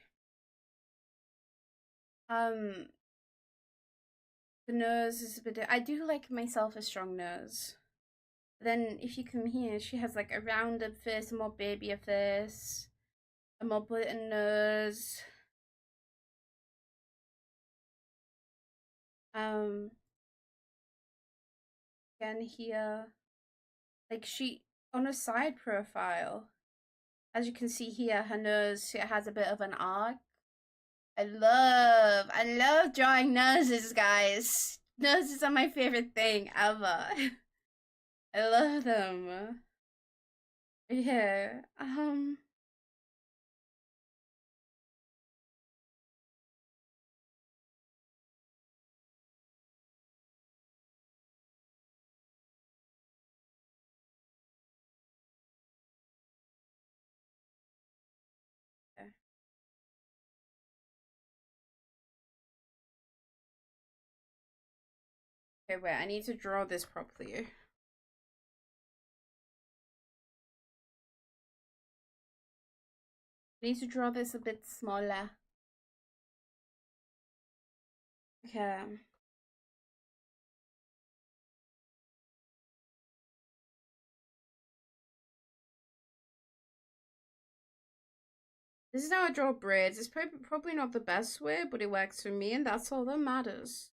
um the nose is a bit I do like myself a strong nose. Then if you come here, she has like a rounded face, a more babyer face, a more button nose. Um, Again here, like she on a side profile, as you can see here, her nose it has a bit of an arc. I love drawing noses, guys. Noses are my favorite thing ever. I love them. Yeah. Okay, wait. I need to draw this properly. I need to draw this a bit smaller. Okay. This is how I draw braids. It's probably not the best way, but it works for me, and that's all that matters.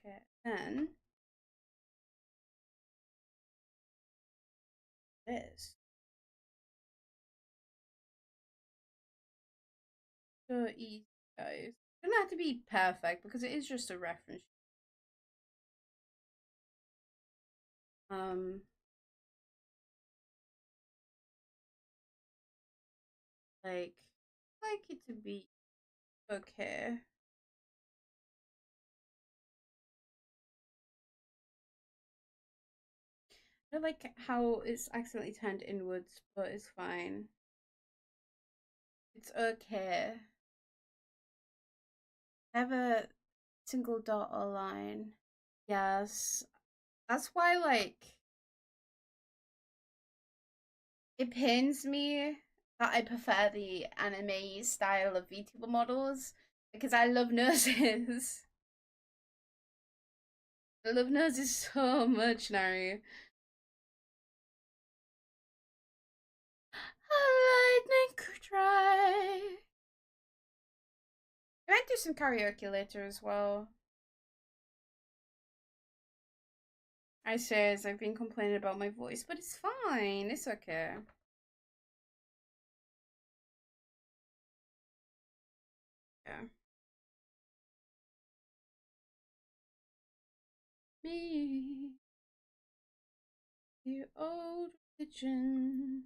Okay, then this. So easy, guys. It doesn't have to be perfect because it is just a reference. Um, like it to be okay. I don't like how it's accidentally turned inwards, but it's fine. It's okay. I have a single dot or line. Yes. That's why, like, it pains me that I prefer the anime style of VTuber models because I love nurses. I love nurses so much, Nari. A lightning could try. I might do some karaoke later as well. I says I've been complaining about my voice, but it's fine. It's okay. Yeah. Me, the old religion.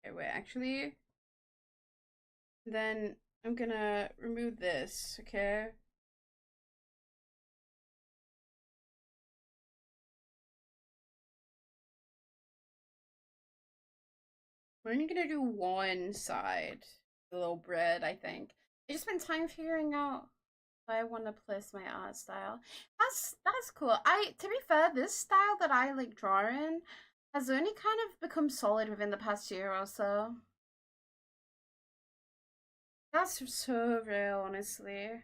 Okay, wait, actually, then I'm gonna remove this, okay? We're only gonna do one side, the little bread, I think. I just spent time figuring out how I want to place my art style. That's cool. To be fair, this style that I like draw in has only kind of become solid within the past year or so. That's so real, honestly.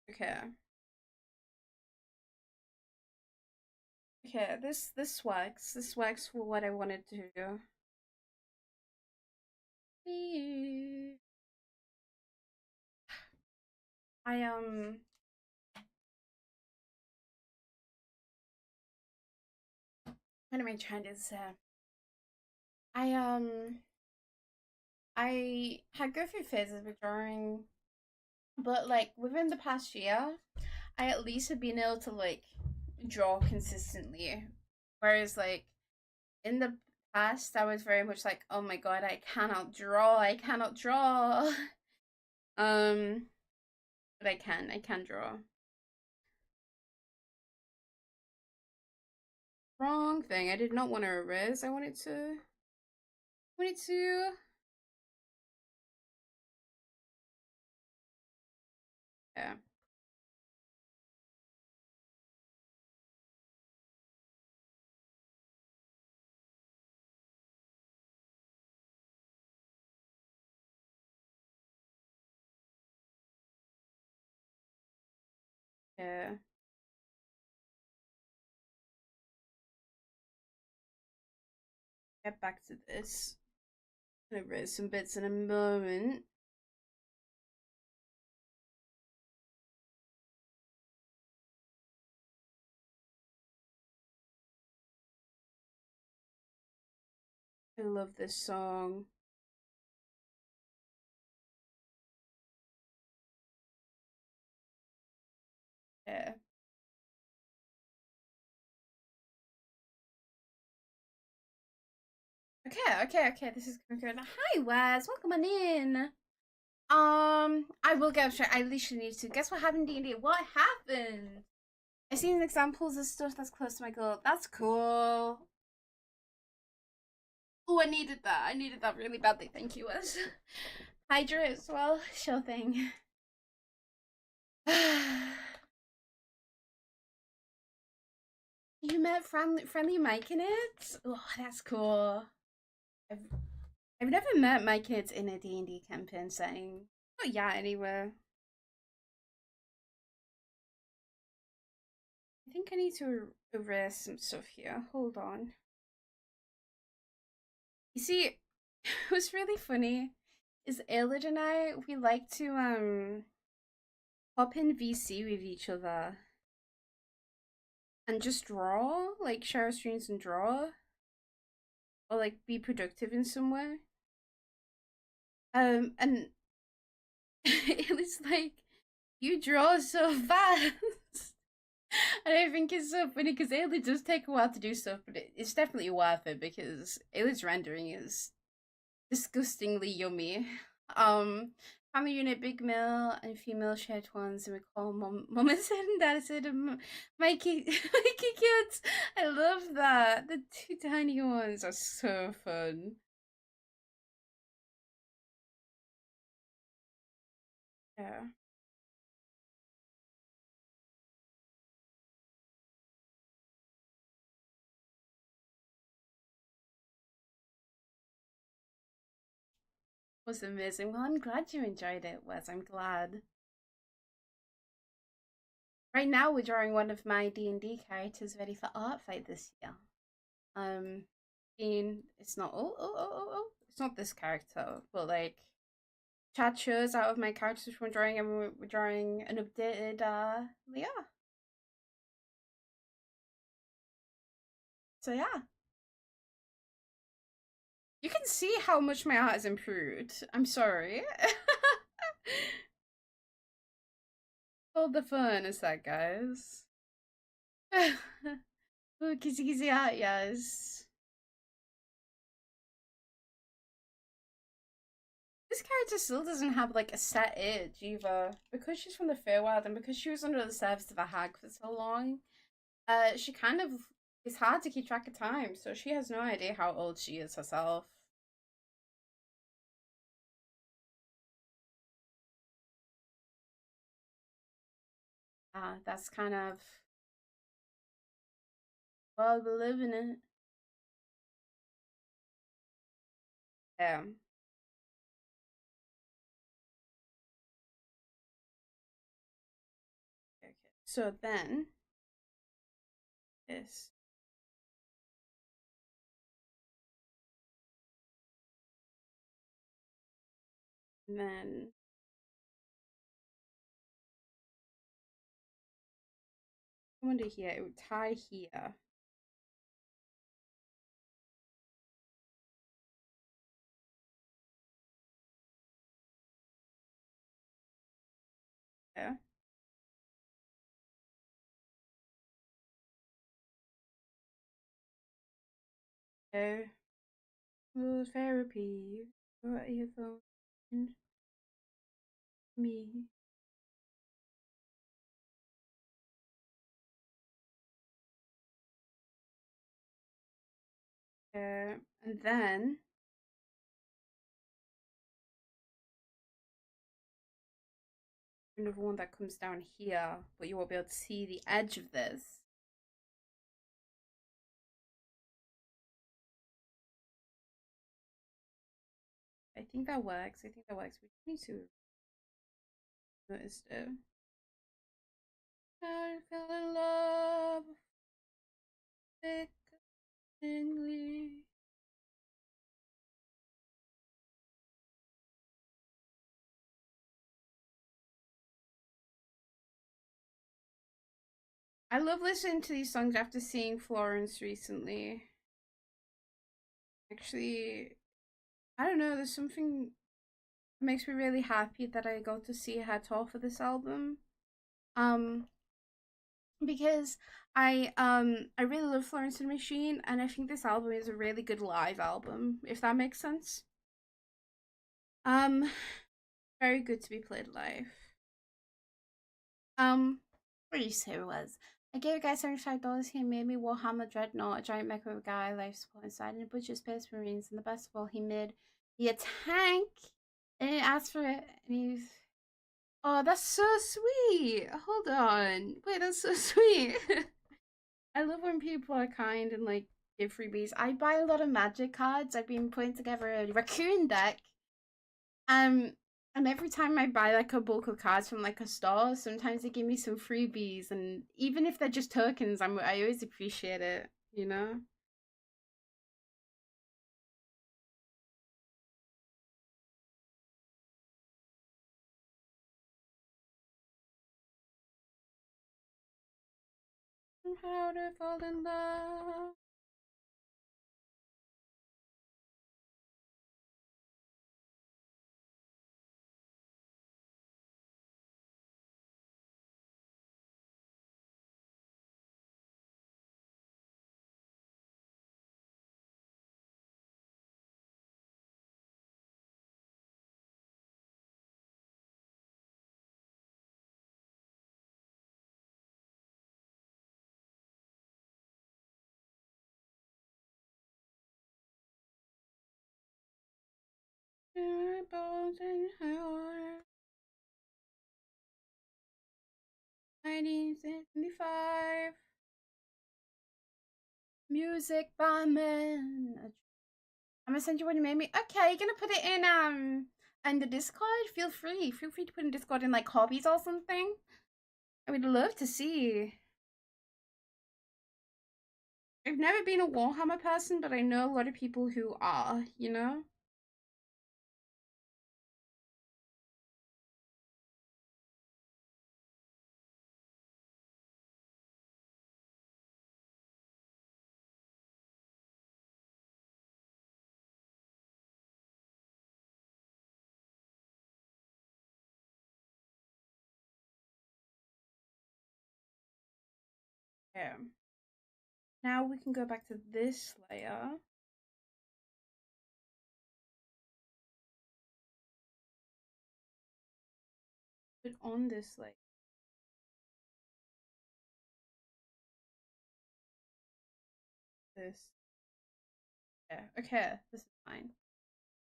Okay. Okay, this works. This works for what I wanted to do. I what am I trying to say? I I had go through phases with drawing, but like within the past year, I at least have been able to like draw consistently. Whereas like in the past, I was very much like, oh my god, I cannot draw, I cannot draw. um, but I can draw. Wrong thing. I did not want to erase. wanted to. Yeah. Yeah. Get back to this. I'm gonna erase some bits in a moment. I love this song. Yeah. Okay. This is going good. Hi, Wes. Welcome on in. I will go straight. I literally need to. Guess what happened, D&D? What happened? I've seen examples of stuff that's close to my goal. That's cool. Oh, I needed that. I needed that really badly. Thank you, Wes. Hydra as well. Sure thing. You met friendly Mike in it? Oh, that's cool. I've I've never met my kids in a D&D campaign setting. Oh yeah, anywhere. I think I need to erase some stuff here. Hold on. You see, what's really funny is Aelid and I, we like to hop in VC with each other and just draw, like share screens and draw, or like be productive in some way. And Aelid's like, you draw so fast. And I think it's so funny because Aelid does take a while to do stuff, but it's definitely worth it because Aelid's rendering is disgustingly yummy. Family unit, big male and female shared ones, and we call mom and dad said my kid, my kids. I love that. The two tiny ones are so fun. Yeah. Was amazing. Well, I'm glad you enjoyed it, Wes. I'm glad. Right now, we're drawing one of my D&D characters ready for art fight this year. Um, it's not it's not this character, but like chat shows out of my characters from drawing, and we're drawing an updated Lieux. So yeah, you can see how much my art has improved. I'm sorry. All the fun is that, guys. Ooh, kissy kissy art, yes. This character still doesn't have like a set age either. Because she's from the Feywild and because she was under the service of a hag for so long, she kind of it's hard to keep track of time, so she has no idea how old she is herself. That's kind of well we live in it. Yeah. Okay. So then this and then I wonder here, it would tie here. Yeah. So therapy. What are your phone? Me. And then another one that comes down here, but you won't be able to see the edge of this. I think that works. I think that works. We need to notice it. I fell in love sickeningly. I love listening to these songs after seeing Florence recently. Actually, I don't know, there's something that makes me really happy that I got to see her tour for this album. Um, because I really love Florence and the Machine, and I think this album is a really good live album, if that makes sense. Um, very good to be played live. What did you say it was? I gave a guy $75. He made me Warhammer Dreadnought, a giant mecha with a guy, life support inside, and a bunch of Space Marines. And the best of all, he made me a tank, and he asked for it, and he's. Oh, that's so sweet. Hold on. Wait, that's so sweet. I love when people are kind and like give freebies. I buy a lot of magic cards. I've been putting together a raccoon deck. Um, and every time I buy like a bulk of cards from like a store, sometimes they give me some freebies, and even if they're just tokens, I always appreciate it. You know. How to fall in love. Bones in her 1975. Music by men. I'm gonna send you what you made me. Okay, you're gonna put it in the Discord. Feel free to put in Discord in like hobbies or something. I would love to see. I've never been a Warhammer person, but I know a lot of people who are. You know. Yeah. Now we can go back to this layer. Put on this like this. Yeah. Okay. This is fine.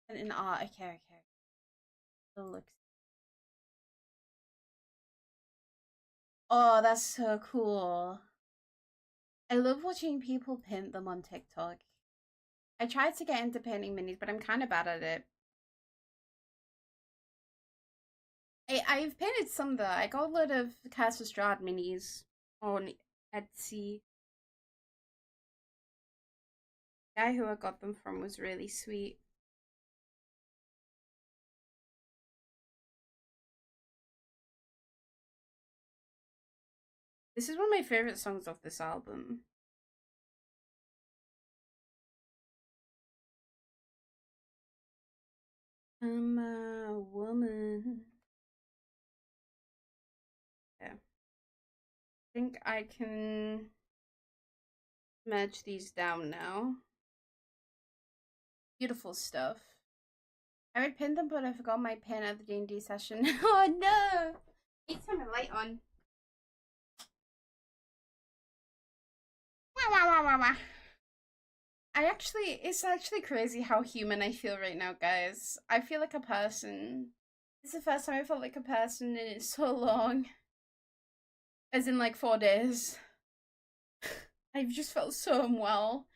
And in art. Okay. Okay. It looks. Oh, that's so cool. I love watching people paint them on TikTok. I tried to get into painting minis, but I'm kind of bad at it. I've painted some though. I got a lot of Casa Strad minis on Etsy. The guy who I got them from was really sweet. This is one of my favorite songs off this album. I'm a woman. Yeah. I think I can merge these down now. Beautiful stuff. I would pin them, but I forgot my pin at the D&D session. Oh no! Need to turn my light on. Wah, wah, wah, wah, wah. It's actually crazy how human I feel right now, guys. I feel like a person. It's the first time I felt like a person in so long. As in like 4 days. I've just felt so unwell.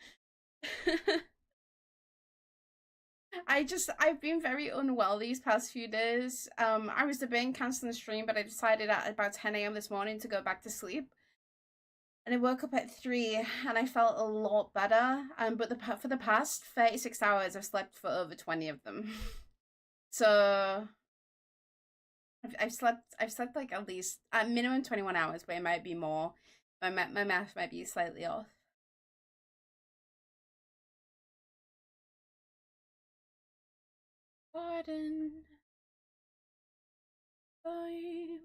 I've been very unwell these past few days. I was debating canceling the stream, but I decided at about 10 a.m. this morning to go back to sleep. And I woke up at 3 and I felt a lot better. But for the past 36 hours, I've slept for over 20 of them. So I've slept like at least at minimum 21 hours, but it might be more. My math might be slightly off. Garden time.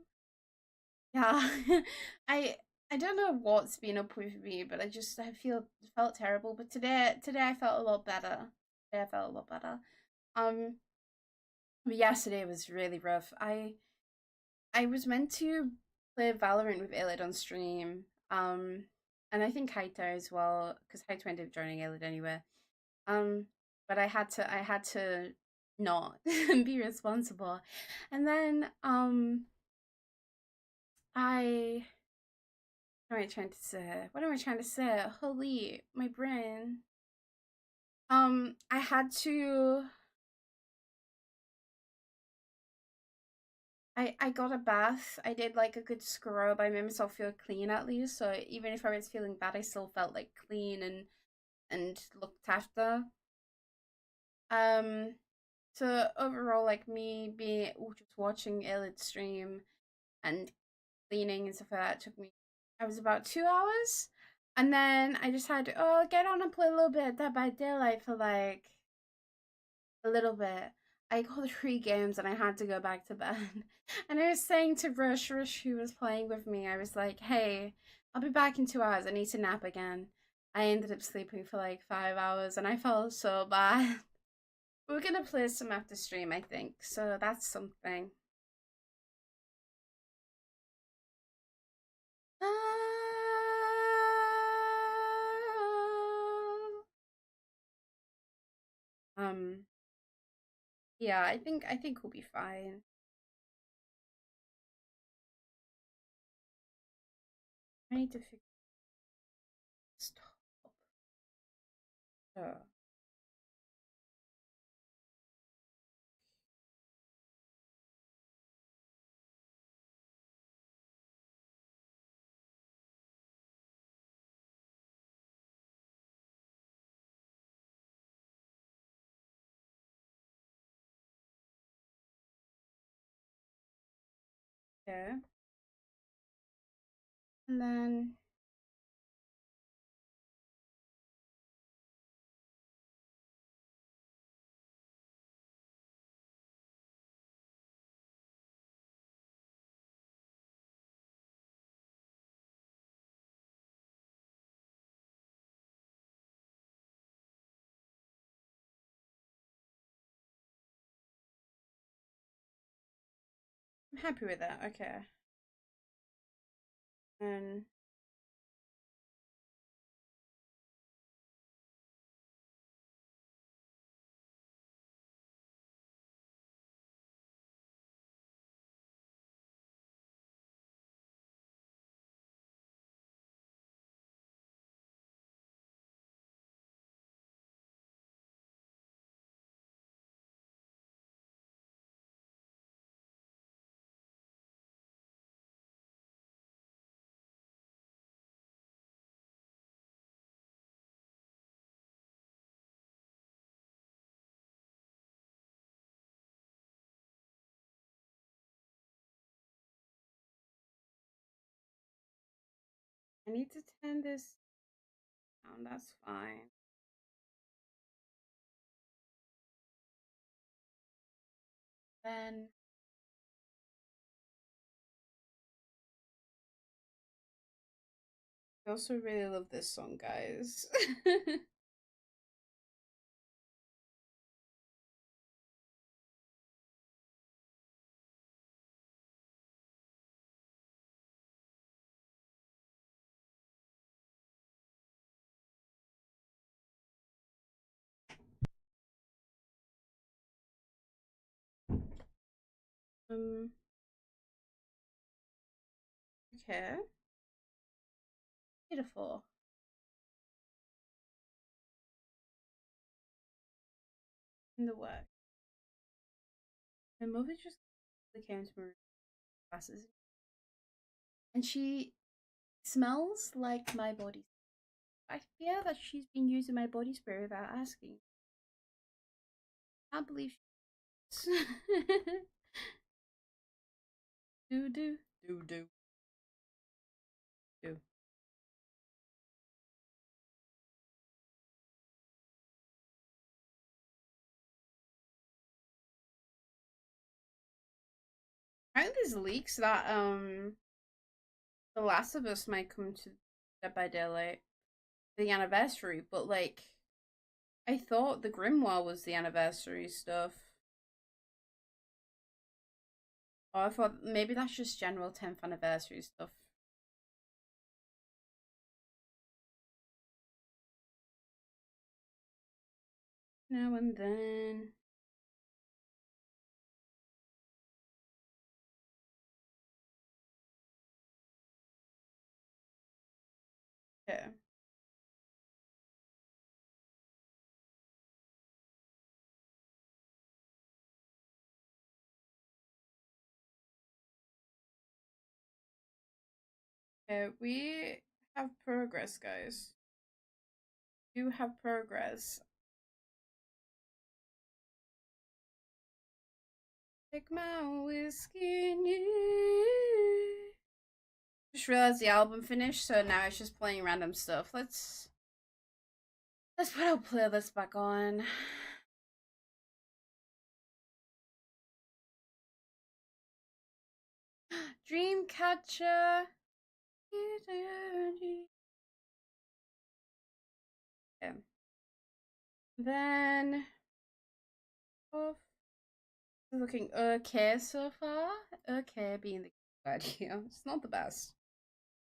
Yeah. I I don't know what's been up with me, but I felt terrible. But today I felt a lot better. Today I felt a lot better. Um, but yesterday was really rough. I was meant to play Valorant with Ilid on stream. And I think Haita as well, because Haita ended up joining Ilid anyway. Um, but I had to not be responsible. And then I what am I trying to say? What am I trying to say? Holy, my brain. I had to I got a bath. I did like a good scrub. I made myself feel clean at least. So even if I was feeling bad, I still felt like clean and looked after. Um, so overall, like me being just watching Illid stream and cleaning and stuff like that took me. I was about 2 hours, and then I decided, oh, get on and play a little bit of Dead by Daylight for like a little bit. I got 3 games and I had to go back to bed. And I was saying to Rush, who was playing with me, I was like, hey, I'll be back in 2 hours. I need to nap again. I ended up sleeping for like 5 hours and I felt so bad. We're gonna play some after stream, I think. So that's something. Um, yeah, I think we'll be fine. I need to figure stop. Oh, okay. And then I'm happy with that. Okay. And I need to turn this down. That's fine. Then I also really love this song, guys. um. Okay. Beautiful. In the work. My mother just came to my classes, and she smells like my body. I fear that she's been using my body spray without asking. I can't believe she. do do do do do. Apparently, there's leaks that The Last of Us might come to Dead by Daylight, the anniversary, but like, I thought the Grimoire was the anniversary stuff. Oh, I thought maybe that's just general 10th anniversary stuff. Now and then. Yeah. Yeah, we have progress, guys. We do have progress. Take my whiskey and you. Just realized the album finished, so now it's just playing random stuff. Let's put our playlist back on. Dreamcatcher. Okay. Then off. Looking okay so far. Okay, being the good idea. It's not the best.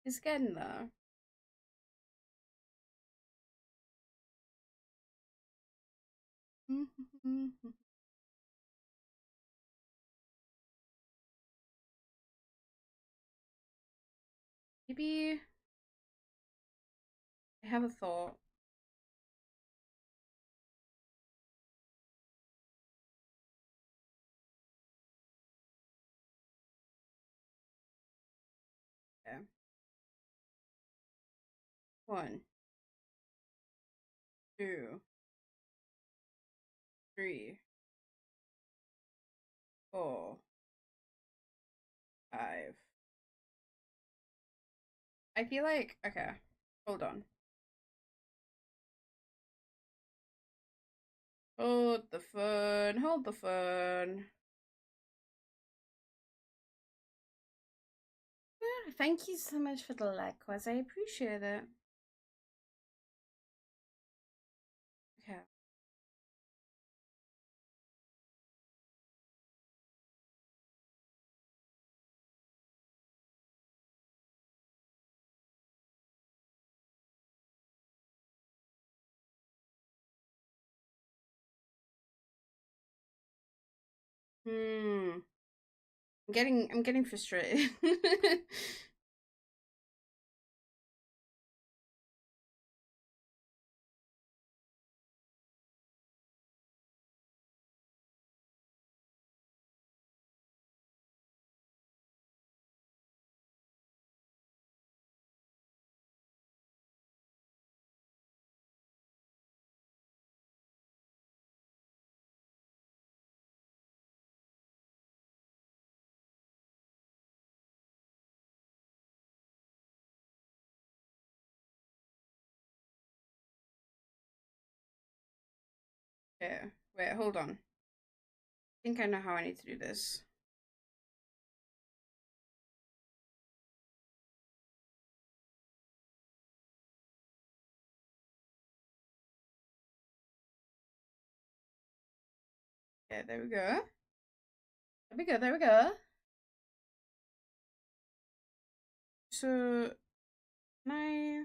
It's getting there. Maybe I have a thought. Okay. 1, 2, 3, 4, 5. I feel like okay. Hold on. Hold the phone. Hold the phone. Thank you so much for the likewise. I appreciate it. Okay. Hmm. I'm getting frustrated. Okay. Wait, hold on. I think I know how I need to do this. Okay, there we go. There we go, there we go. So, my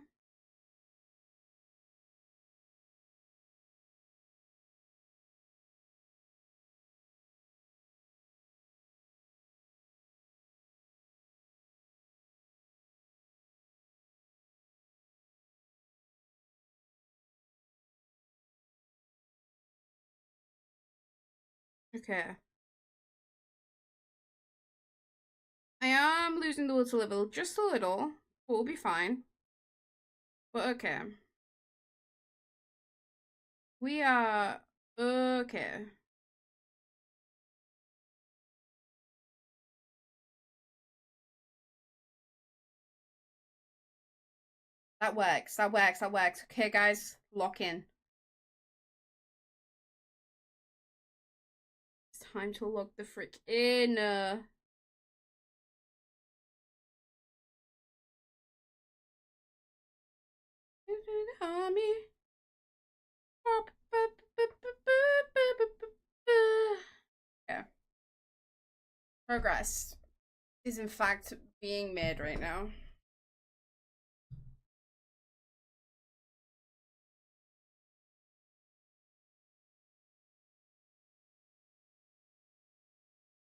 okay. I am losing the water level just a little, but we'll be fine. But okay. We are okay. That works. That works. That works. Okay, guys, lock in. It's time to lock the frick in. homie. Yeah. Progress is in fact being made right now.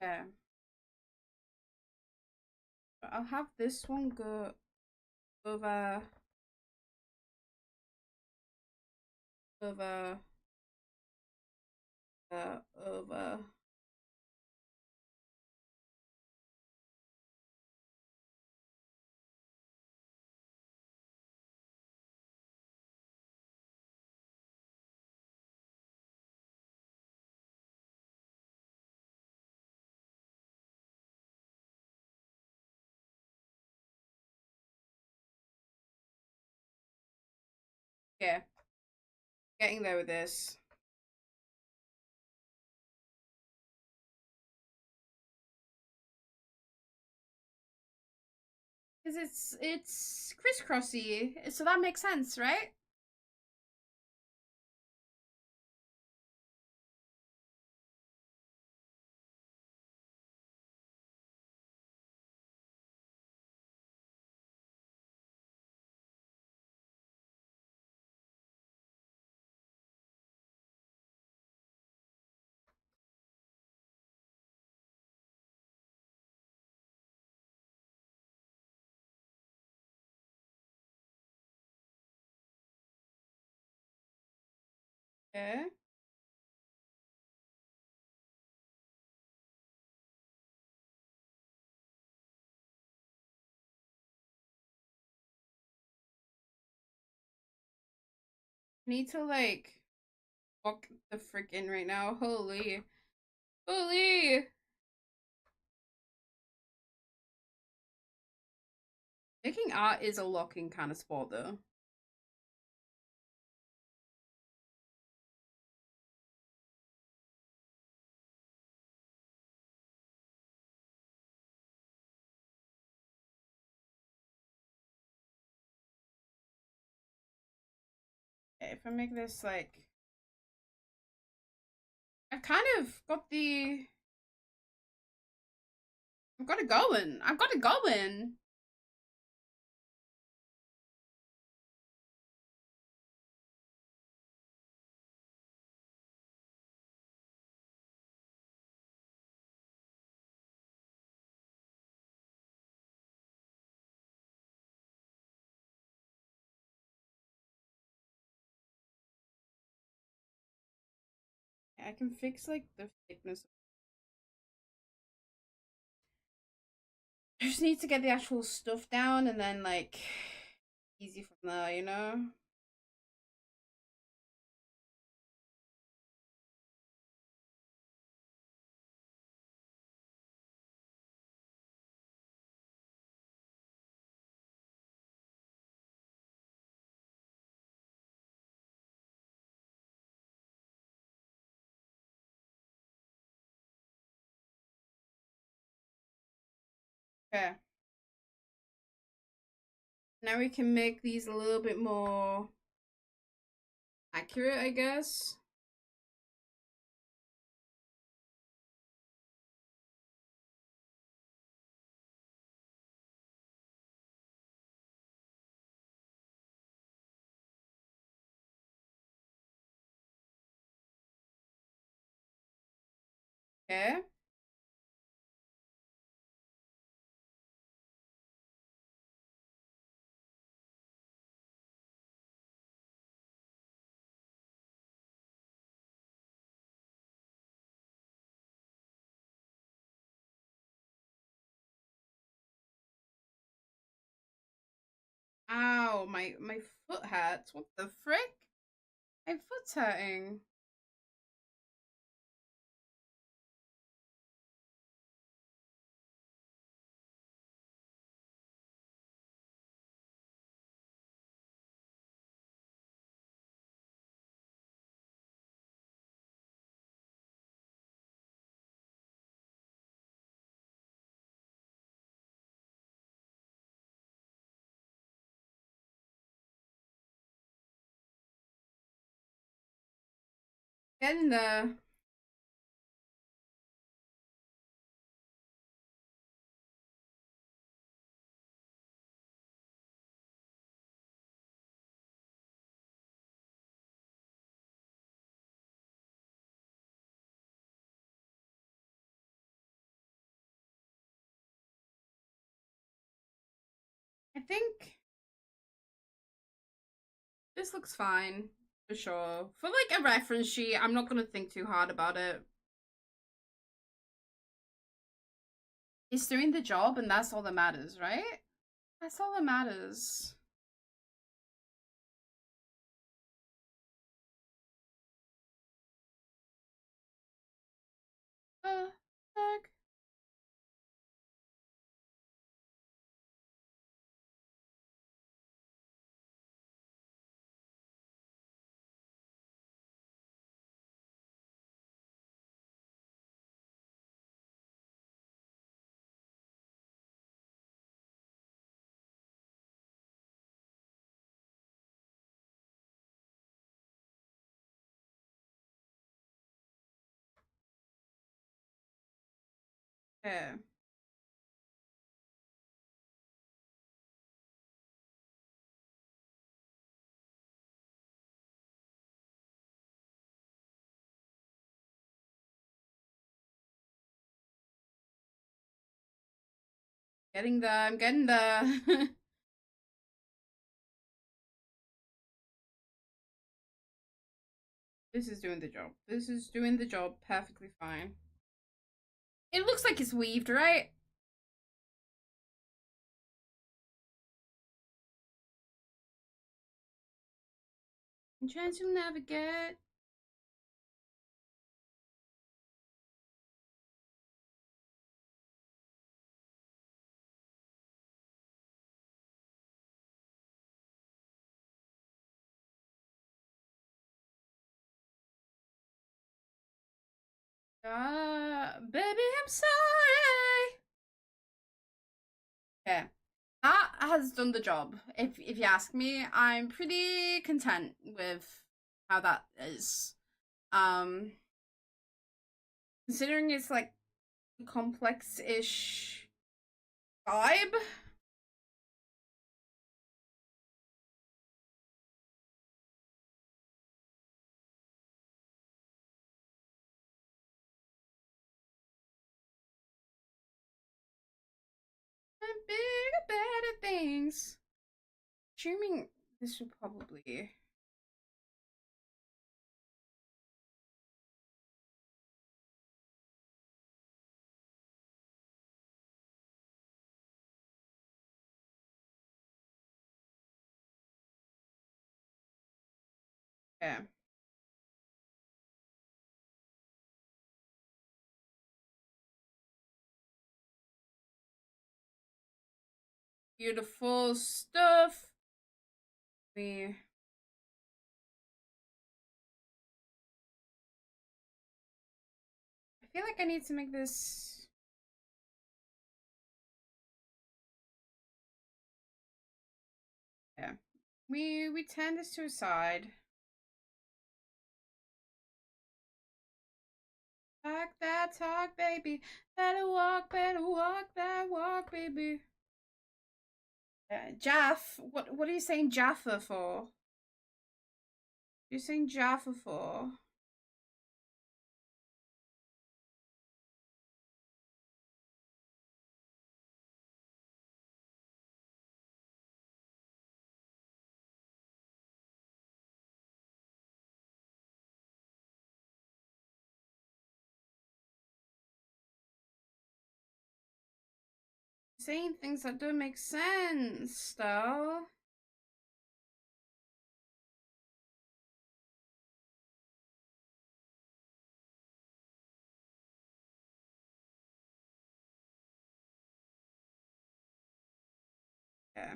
Yeah. I'll have this one go over over over. Yeah, getting there with this. Because it's crisscrossy, so that makes sense, right? Yeah. Need to like walk the frick in right now. Holy. Holy. Making art is a locking kind of sport though. Okay, if I make this like I've kind of got the I've got it going. I've got it going. I can fix like the thickness. I just need to get the actual stuff down and then like easy from there, you know? Okay. Now we can make these a little bit more accurate, I guess. Okay. Ow, my foot hurts. What the frick? My foot's hurting. Getting there. I think this looks fine for sure. For like a reference sheet, I'm not gonna think too hard about it. It's doing the job, and that's all that matters, right? That's all that matters. Heck. Yeah. Getting there, I'm getting there. This is doing the job. This is doing the job perfectly fine. It looks like it's weaved, right? I'm trying to navigate. Baby, I'm sorry. Okay. That has done the job. If you ask me, I'm pretty content with how that is. Um Considering it's like complex-ish vibe. And bigger, better things. Assuming this would probably. Yeah. Beautiful stuff. We. I feel like I need to make this. Yeah. We turn this to a side. Talk that talk, baby. Better walk that walk, baby. Jaff, what are you saying Jaffa for? You're saying Jaffa for? Saying things that don't make sense, though. Yeah.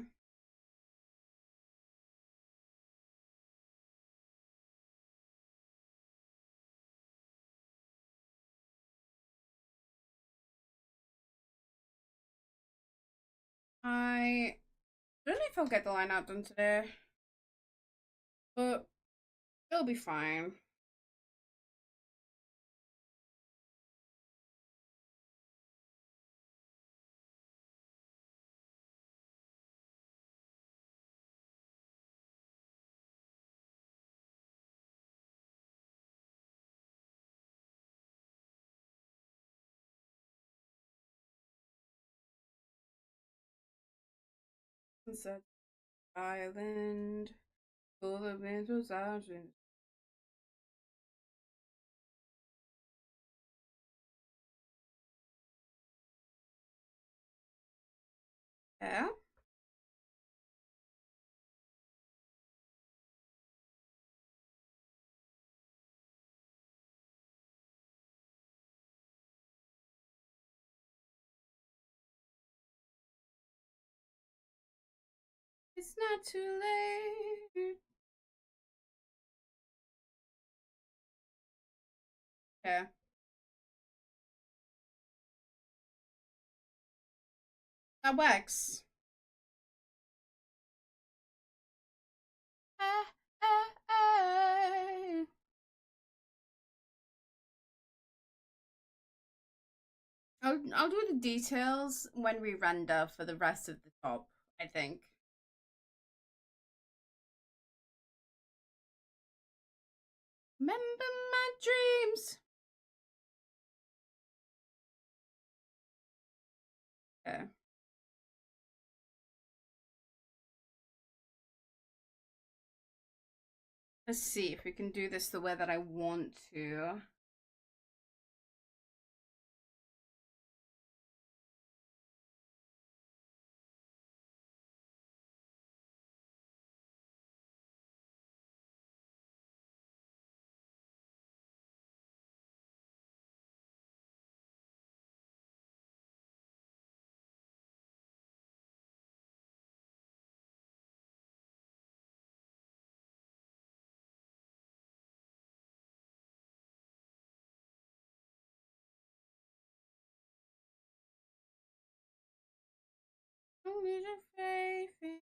I don't know if I'll get the line out done today, but it'll be fine. Sunset Island. Full of options. Yeah. It's not too late. Yeah. That works. Ah, ah, ah. I'll do the details when we render for the rest of the top, I think. Remember my dreams. Okay. Let's see if we can do this the way that I want to. Don't lose your faith in.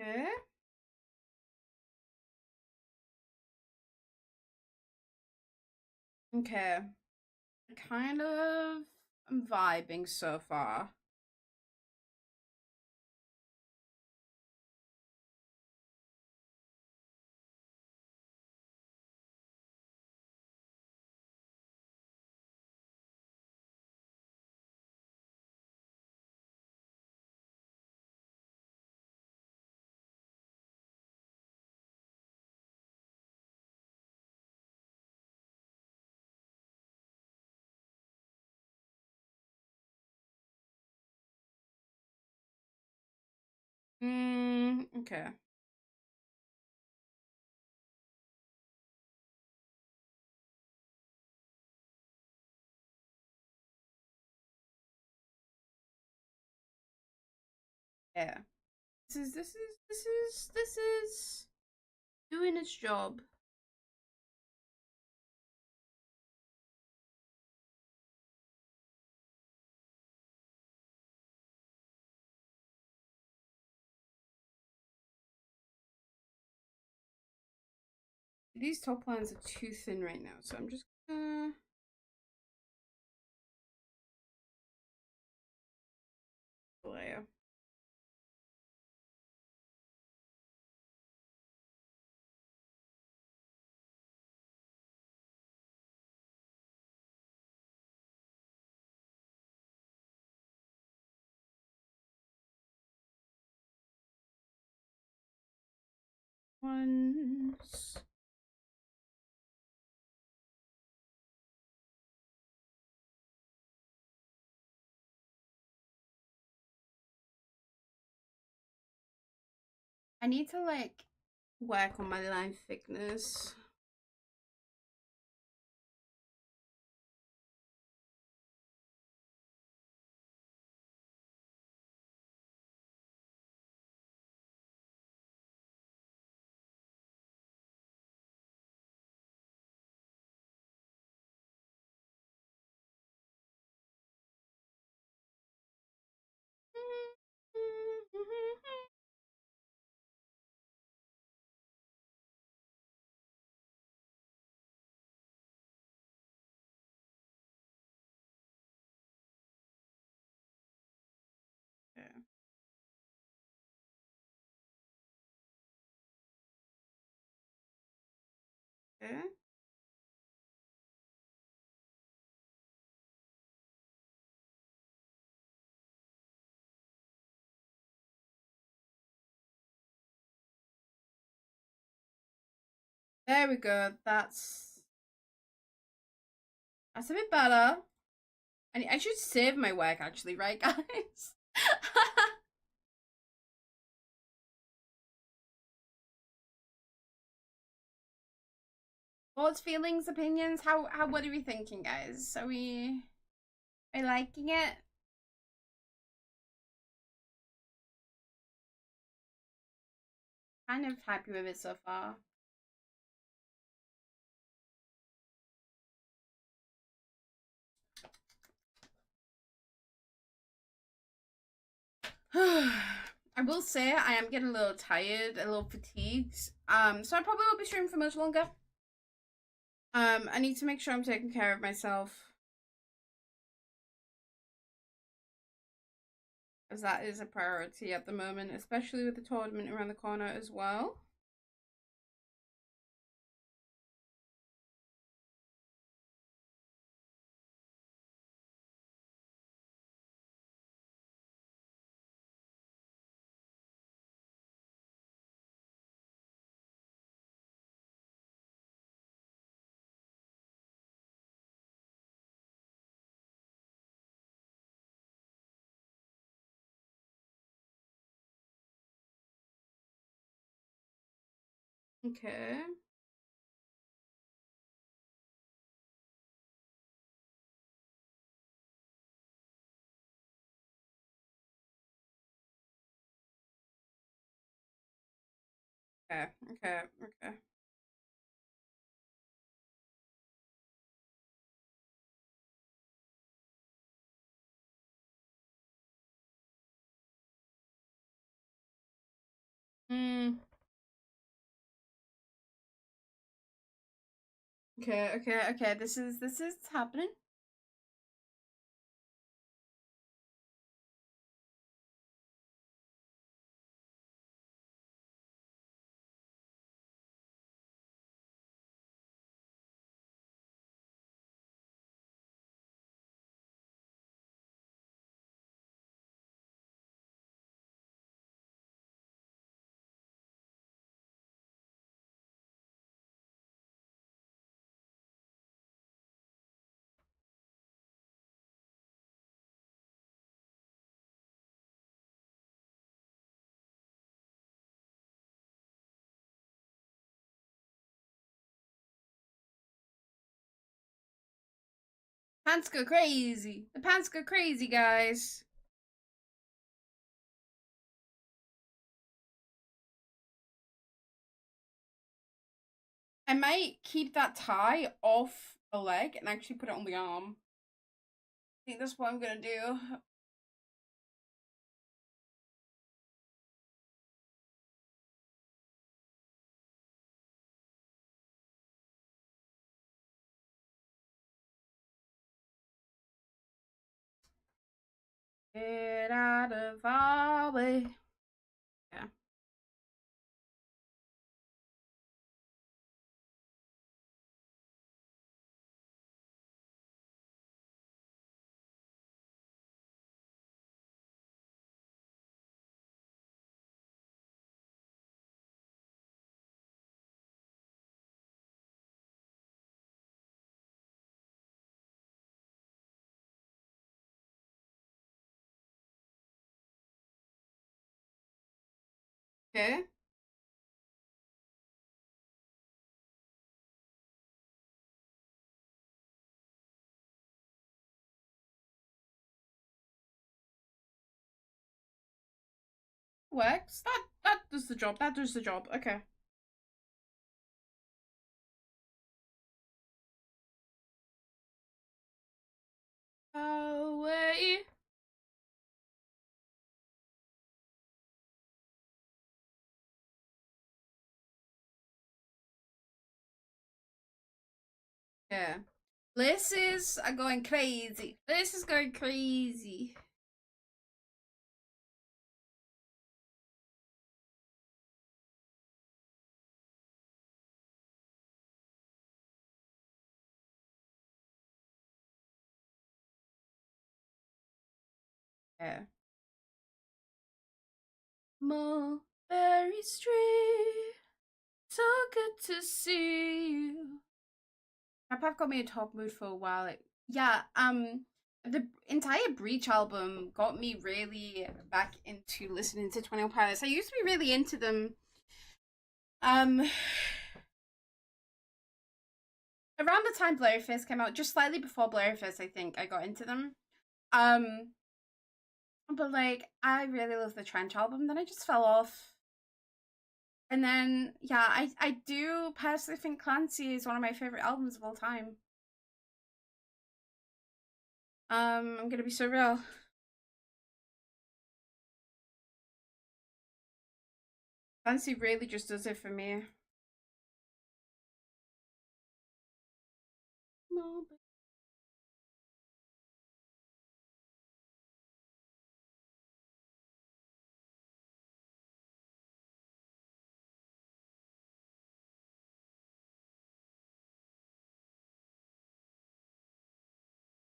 Okay. Okay. I kind of am vibing so far. Okay. Yeah. This is doing its job. These top lines are too thin right now, so I'm just gonna layer. Once. I need to like work on my line thickness. Okay. Okay. There we go. That's a bit better. I should save my work actually, right, guys? Thoughts, feelings, opinions. How what are we thinking, guys? Are we liking it? Kind of happy with it so far. I will say I am getting a little tired, a little fatigued. So I probably won't be streaming for much longer. I need to make sure I'm taking care of myself, as that is a priority at the moment, especially with the tournament around the corner as well. Okay. Okay. Okay. Okay. Hmm. Okay. Okay. Okay. This is happening. Pants go crazy. The pants go crazy, guys. I might keep that tie off the leg and actually put it on the arm. I think that's what I'm gonna do. Get out of our way. Yeah. Okay. Works. That does the job. That does the job. Okay. Away. Yeah. Laces are going crazy. This is going crazy. Yeah. Mulberry Street. So good to see you. My pop got me in top mood for a while. Yeah, the entire Breach album got me really back into listening to 21 Pilots. I used to be really into them. Um, around the time Blurryface came out, just slightly before Blurryface, I think I got into them. Um, but like I really love the Trench album. Then I just fell off. And then yeah, I do personally think Clancy is one of my favorite albums of all time. I'm gonna be so real. Clancy really just does it for me. No, but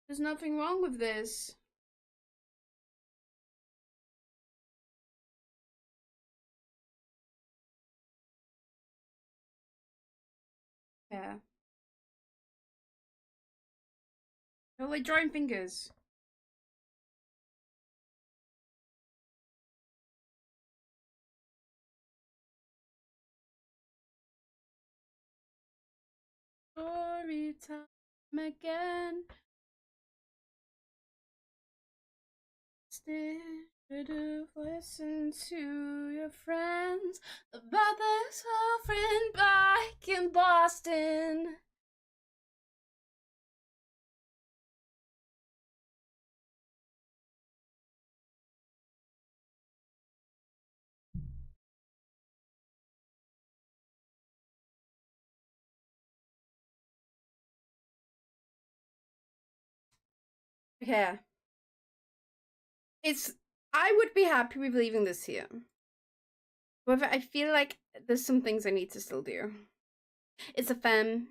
there's nothing wrong with this. Yeah. They're like drawing fingers. Story time again. Should have listened to your friends about this old friend back in Boston. Yeah. It's I would be happy with leaving this here. However, I feel like there's some things I need to still do. It's a femme.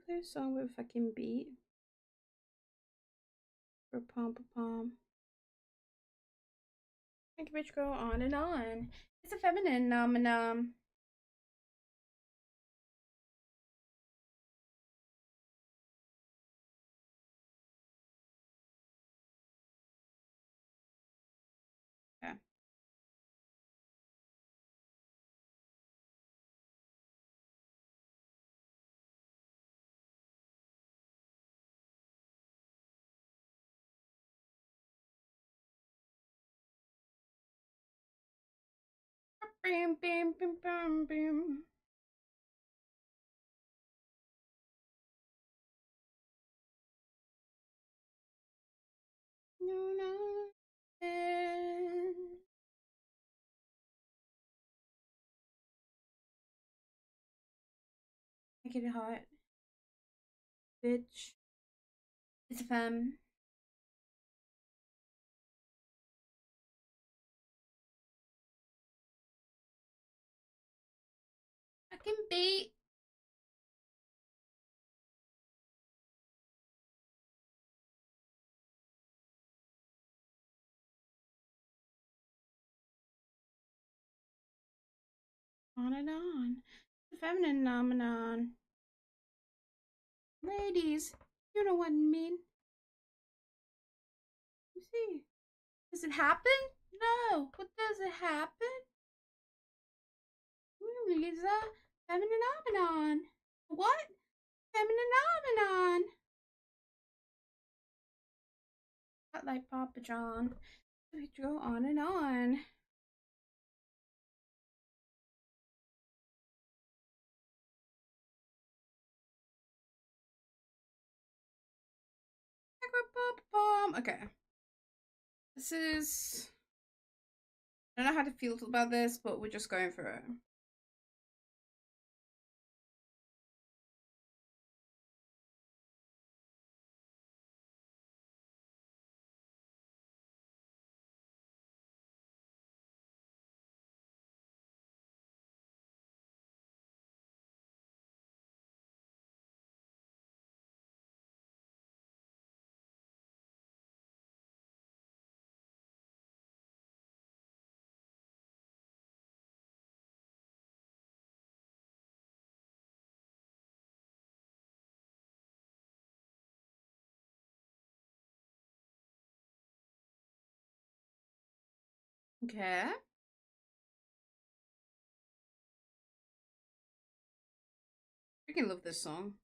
Play a song with a fucking beat. For pom pom. Make a bitch go on and on. It's a feminine nom. Yeah. Bim bim bim bim bim. No, no. Make it hot. Bitch. It's a femme. Fucking beat. On and on. The feminine nomenon. Ladies, you know what I mean. You see. Does it happen? No. What does it happen? Lisa. Feminine nomenon. What? Feminine nomenon. Not like Papa John. We go on and on. Okay. This is. I don't know how to feel about this, but we're just going for it. Okay. Freaking love this song.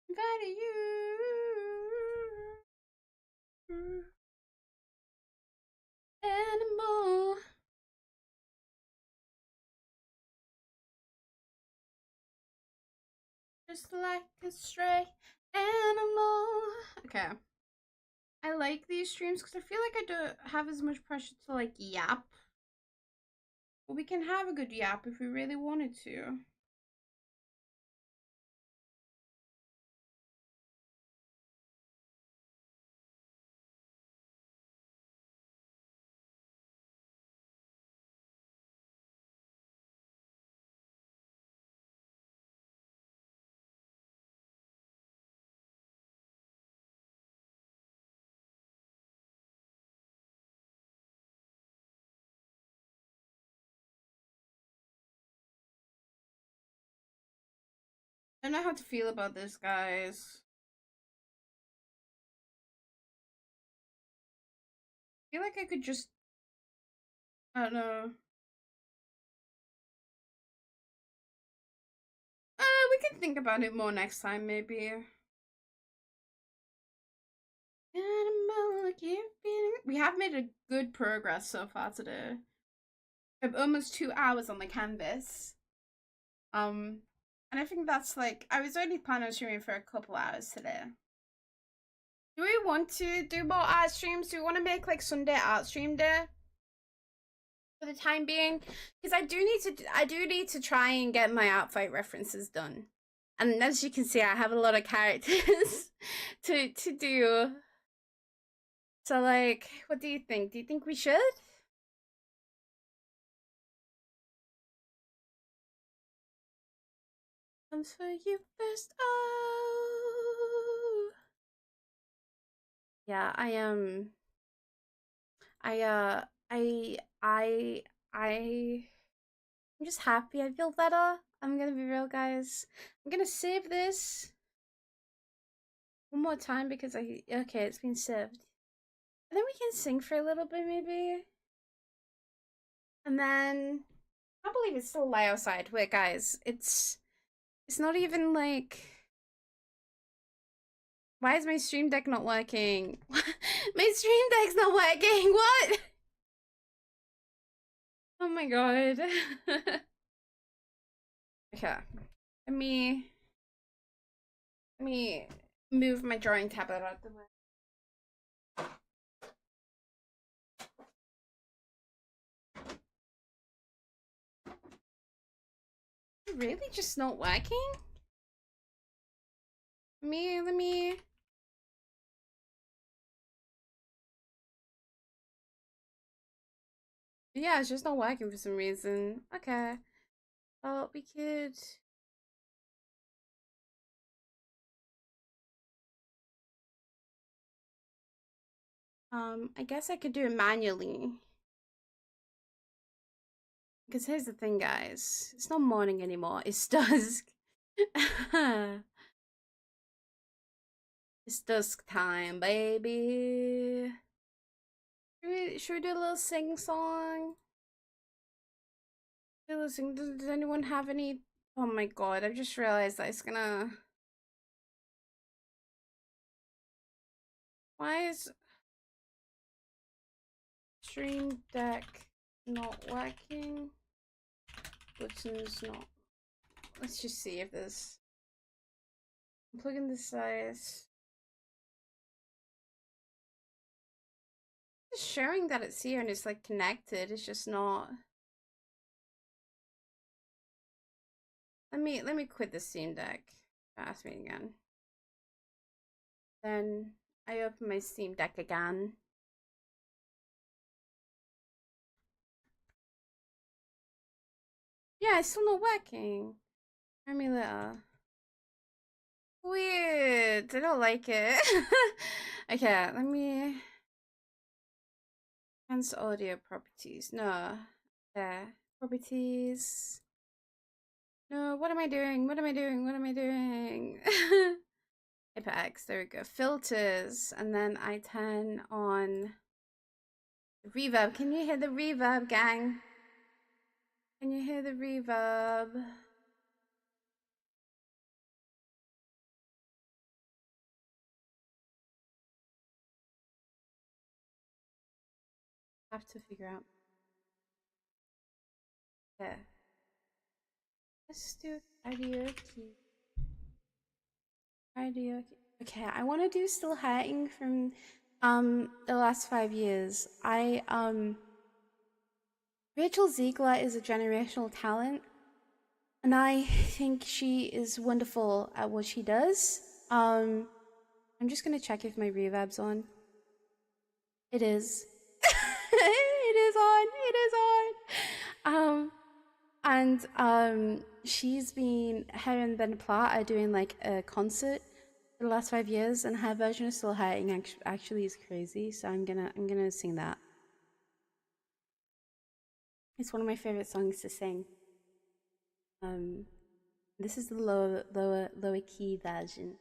Invited you. Animal. Just like a stray animal. Okay. I like these streams because I feel like I don't have as much pressure to like yap. But we can have a good yap if we really wanted to. I don't know how to feel about this, guys. I feel like I could just, I don't know. We can think about it more next time, maybe. Animal, we have made a good progress so far today. We have almost 2 hours on the canvas. And I think that's like, I was only planning on streaming for a couple hours today. Do we want to do more art streams? Do we want to make like Sunday art stream day? For the time being, because I do need to try and get my outfit references done, and as you can see, I have a lot of characters to do. So, like, what do you think? Do you think we should? Comes for you first. Oh, yeah. I am. I I I I. I'm just happy. I feel better. I'm gonna be real, guys. I'm gonna save this one more time because okay, it's been saved. And then we can sing for a little bit, maybe. And then I can't believe it's still light outside. Wait, guys, it's not even like. Why is my stream deck not working? My stream deck's not working. What? Oh my god. Okay, let me move my drawing tablet out of the way. Really, just not working? Let me. Yeah, it's just not working for some reason. Okay. Well, we could. I guess I could do it manually. Because here's the thing, guys. It's not morning anymore. It's dusk. It's dusk time, baby. Should we do a little sing song? Does anyone have any? Oh my god! I just realized that it's gonna. Why is stream deck not working? Buttons not. Let's just see if this. I'm plugging this size. It's showing that it's here and it's like connected. It's just not. Let me quit the Steam Deck. Ask me again. Then I open my Steam Deck again. Yeah, it's still not working. Try me later. Weird. I don't like it. Okay, let me enhance audio properties. No. There. Properties. No, what am I doing? What am I doing? What am I doing? Apex, there we go. Filters, and then I turn on reverb. Can you hear the reverb, gang? Can you hear the reverb? I have to figure out. Yeah. Let's do karaoke. Karaoke. Okay, I want to do Still Hurting from the last 5 years. Rachel Ziegler is a generational talent, and I think she is wonderful at what she does. I'm just gonna check if my reverb's on. It is. It is on. It is on. She's been, her and Ben Platt are doing like a concert for the last 5 years, and her version of Still Hurting actually is crazy. So I'm gonna sing that. It's one of my favorite songs to sing. This is the lower key version.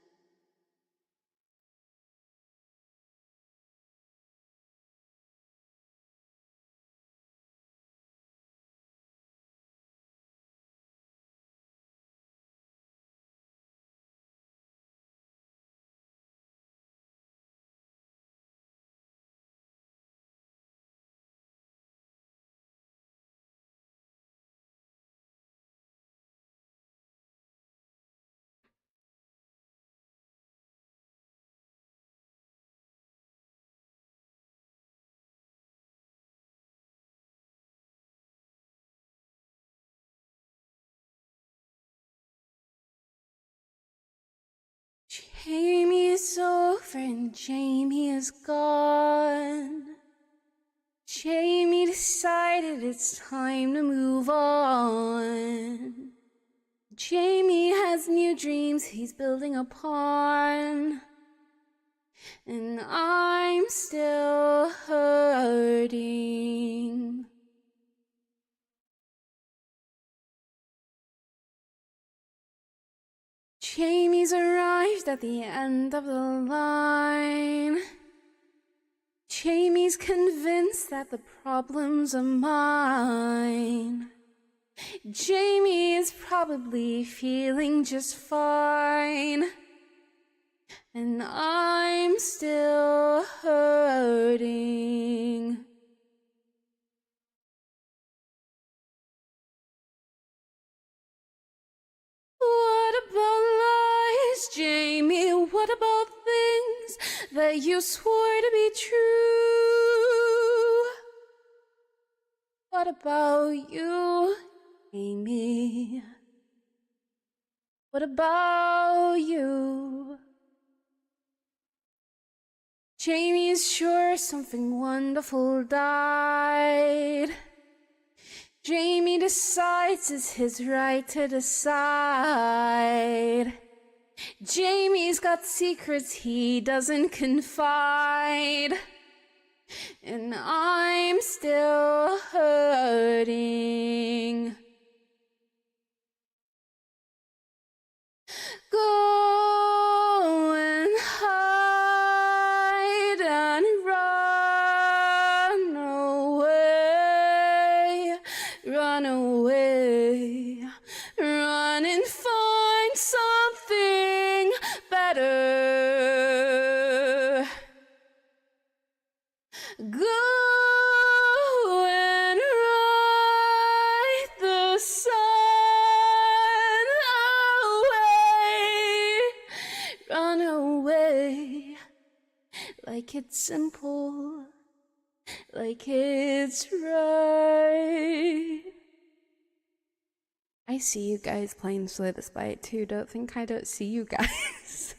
Jamie is over and Jamie is gone. Jamie decided it's time to move on. Jamie has new dreams he's building upon, and I'm still hurting. Jamie's arrived at the end of the line. Jamie's convinced that the problems are mine. Jamie is probably feeling just fine, and I'm still hurting. What about lies, Jamie? What about things that you swore to be true? What about you, Jamie? What about you? Jamie's sure something wonderful died. Jamie decides it's his right to decide. Jamie's got secrets he doesn't confide, and I'm still hurting. Go and hide and run away, run away, run and find something better. Go and ride the sun away, run away, like it's simple, like it's right. I see you guys playing Slay the Spite too. Don't think I don't see you guys.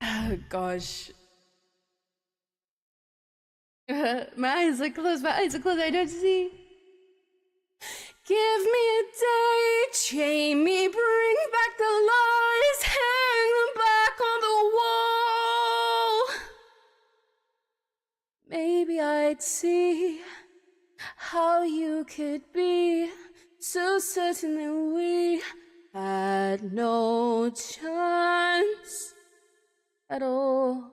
Oh gosh. My eyes are closed, I don't see. Give me a day, chain me, bring back the lies, hang them back on the wall. Maybe I'd see how you could be so certain that we had no chance at all.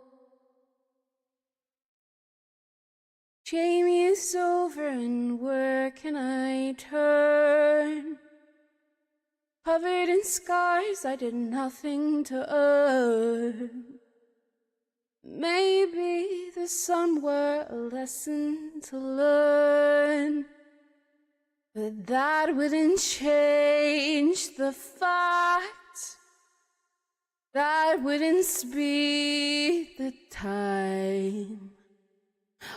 Jamie is over and where can I turn? Covered in scars, I did nothing to earn. Maybe the sun were a lesson to learn, but that wouldn't change the fact. That wouldn't speed the time.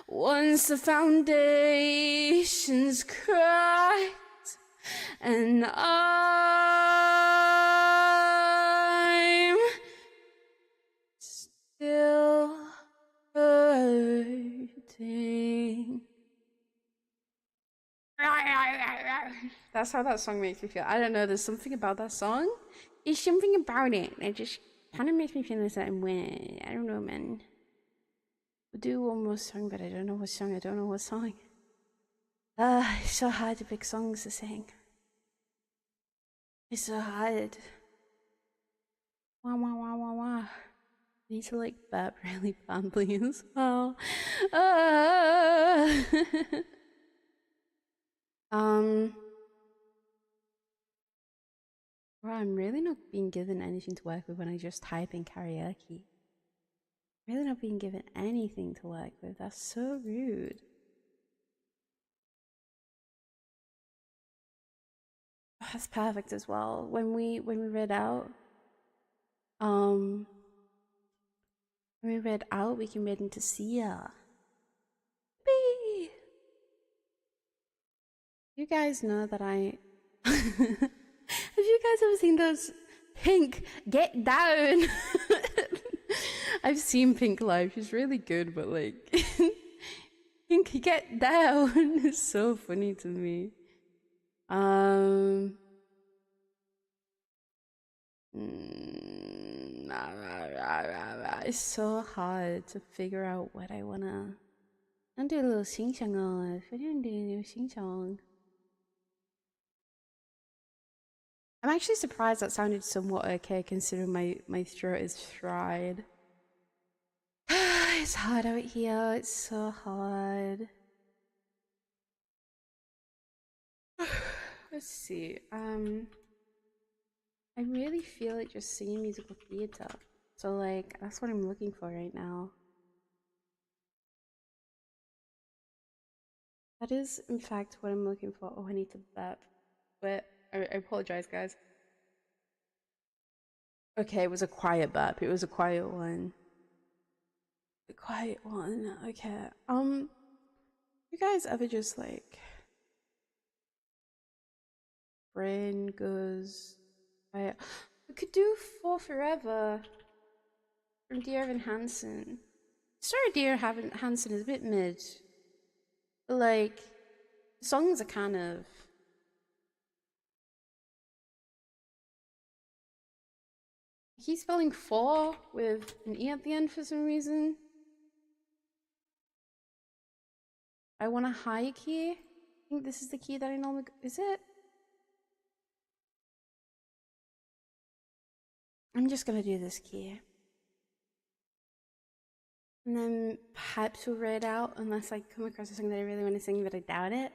Once the foundation's cracked and I'm still hurting. That's how that song makes me feel. I don't know, there's something about that song. There's something about it. It just kind of makes me feel a certain way. I don't know, man. We'll do one more song, but I don't know what song. It's so hard to pick songs to sing. It's so hard. Wah, wah, wah, wah, wah. I need to like burp really badly as well. Well, I'm really not being given anything to work with when I just type in karaoke. Really not being given anything to work with. That's so rude. That's perfect as well. When we read out, we can read into Sia. Bee. You guys know that I. Have you guys ever seen those Pink Get Down? I've seen Pink live. She's really good, but like, Pink Get Down is so funny to me. It's so hard to figure out what I wanna. I'm doing a little sing song on. I'm actually surprised that sounded somewhat okay considering my throat is fried. It's hard out here, it's so hard. Let's see, I really feel like just singing musical theater. So like, that's what I'm looking for right now. That is, in fact, what I'm looking for. Oh, I need to burp. But I apologize, guys. Okay, it was a quiet burp. It was a quiet one. A quiet one. Okay. You guys ever just like brain goes quiet? We could do For Forever from Dear Evan Hansen. Sorry, Dear Evan Hansen is a bit mid. But like, the songs are kind of. He's spelling 4 with an E at the end for some reason. I want a high key. I think this is the key that I normally go. Is it? I'm just gonna do this key. And then perhaps we'll read out unless I come across a song that I really want to sing, but I doubt it.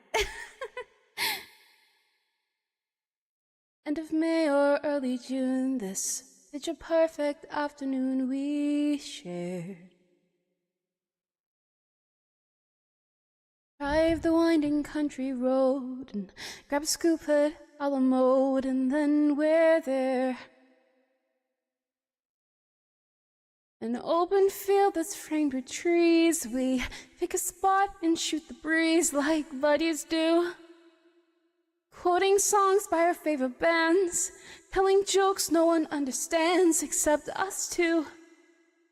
End of May or early June, this picture perfect afternoon we shared. Drive the winding country road and grab a scoop at a la mode, and then we're there. An open field that's framed with trees. We pick a spot and shoot the breeze like buddies do. Quoting songs by our favorite bands, telling jokes no one understands except us two.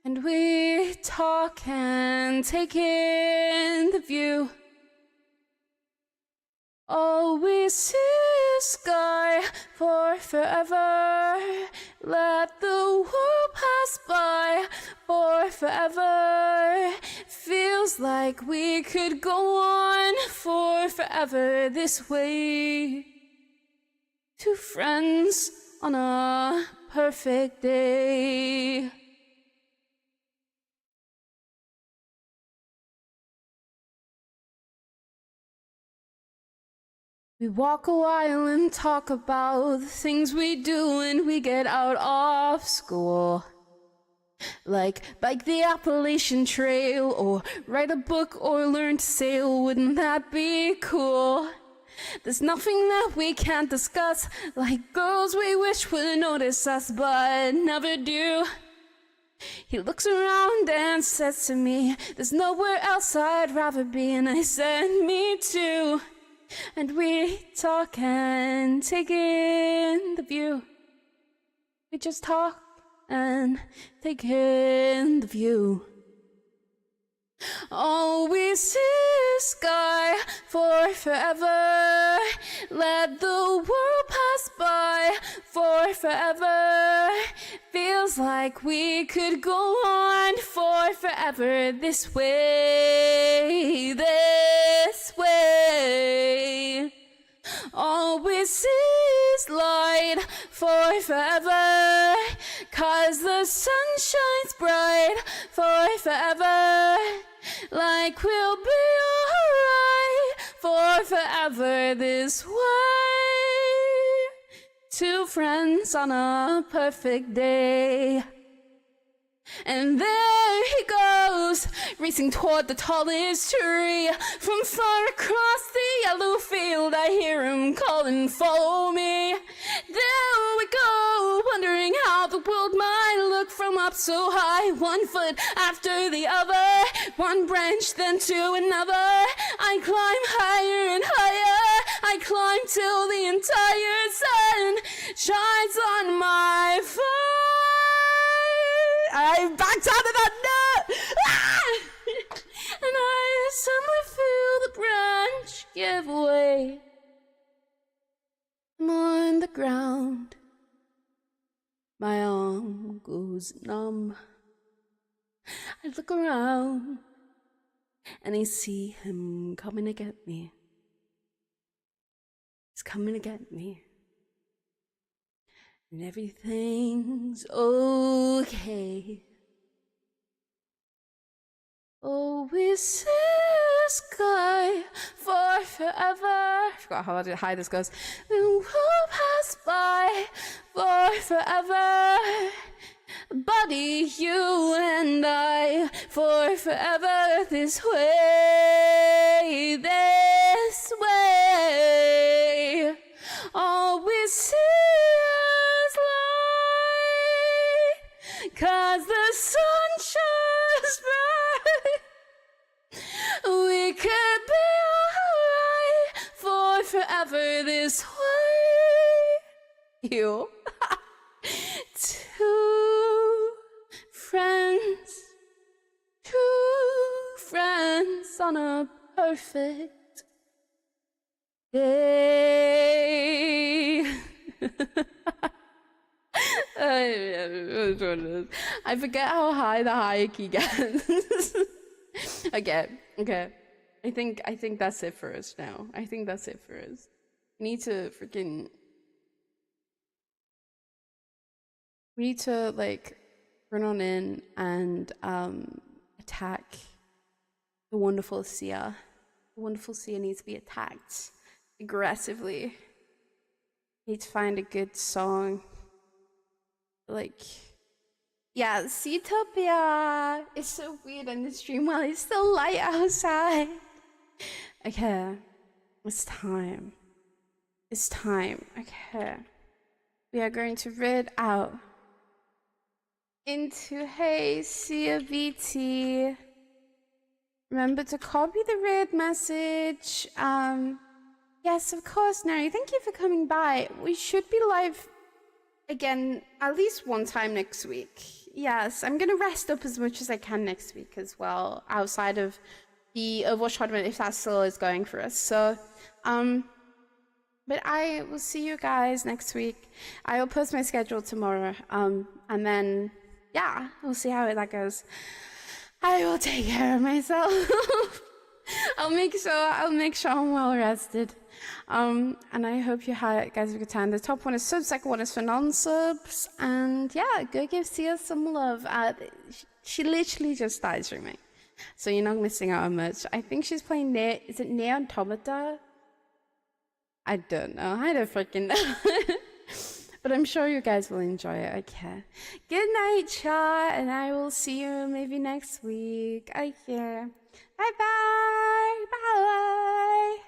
And we talk and take in the view. All we see is sky for forever. Let the world pass by for forever. Feels like we could go on for forever this way. Two friends on a perfect day. We walk a while and talk about the things we do when we get out of school. Like bike the Appalachian Trail, or write a book, or learn to sail. Wouldn't that be cool? There's nothing that we can't discuss, like girls we wish would notice us but never do. He looks around and says to me, there's nowhere else I'd rather be, and I said, me too. And we talk and take in the view. We just talk and take in the view. All we see is sky for forever. Let the world pass by for forever. Feels like we could go on for forever this way, this way. All we see is light for forever, 'cause the sun shines bright for forever. Like we'll be alright for forever this way. Two friends on a perfect day. And there he goes, racing toward the tallest tree. From far across the yellow field, I hear him calling, follow me. There we go, wondering how the world might look from up so high. One foot after the other, one branch then to another. I climb higher and higher, I climb till the entire sun shines on my foot. I backed out of that nut! Ah! And I suddenly feel the branch give way. I'm on the ground. My arm goes numb. I look around and I see him coming to get me. He's coming to get me. And everything's okay. Oh, we see the sky for forever. I forgot how high this goes. And we'll pass by for forever. Buddy, you and I, for forever this way, this way. All we see is light, 'cause the sun shines bright. We could be alright for forever this way. You. Two friends on a perfect day. I forget how high the high key gets. Okay. I think that's it for us now. I think that's it for us. We need to like run on in and attack the wonderful Sia. The wonderful Sia needs to be attacked aggressively. We need to find a good song. Like, yeah, Seatopia is so weird in the stream while it's still light outside. Okay, it's time. It's time. Okay, we are going to read out into Hey Sia VT. Remember to copy the read message. Yes, of course, Nary. Thank you for coming by. We should be live again at least one time next week. yes, I'm gonna rest up as much as I can next week as well, outside of the Overwatch tournament, if that still is going for us. So, but I will see you guys next week. I will post my schedule tomorrow. And then, yeah, we'll see how that goes. I will take care of myself. I'll make sure I'm well rested. And I hope you guys have a good time. The top one is subs, second one is for non-subs. And yeah, go give Sia some love. She literally just started streaming, so you're not missing out on much. I think she's playing is it Neon Automata? I don't know. I don't freaking know. But I'm sure you guys will enjoy it. Okay. Good night, chat, and I will see you maybe next week. Okay. Bye-bye. Bye.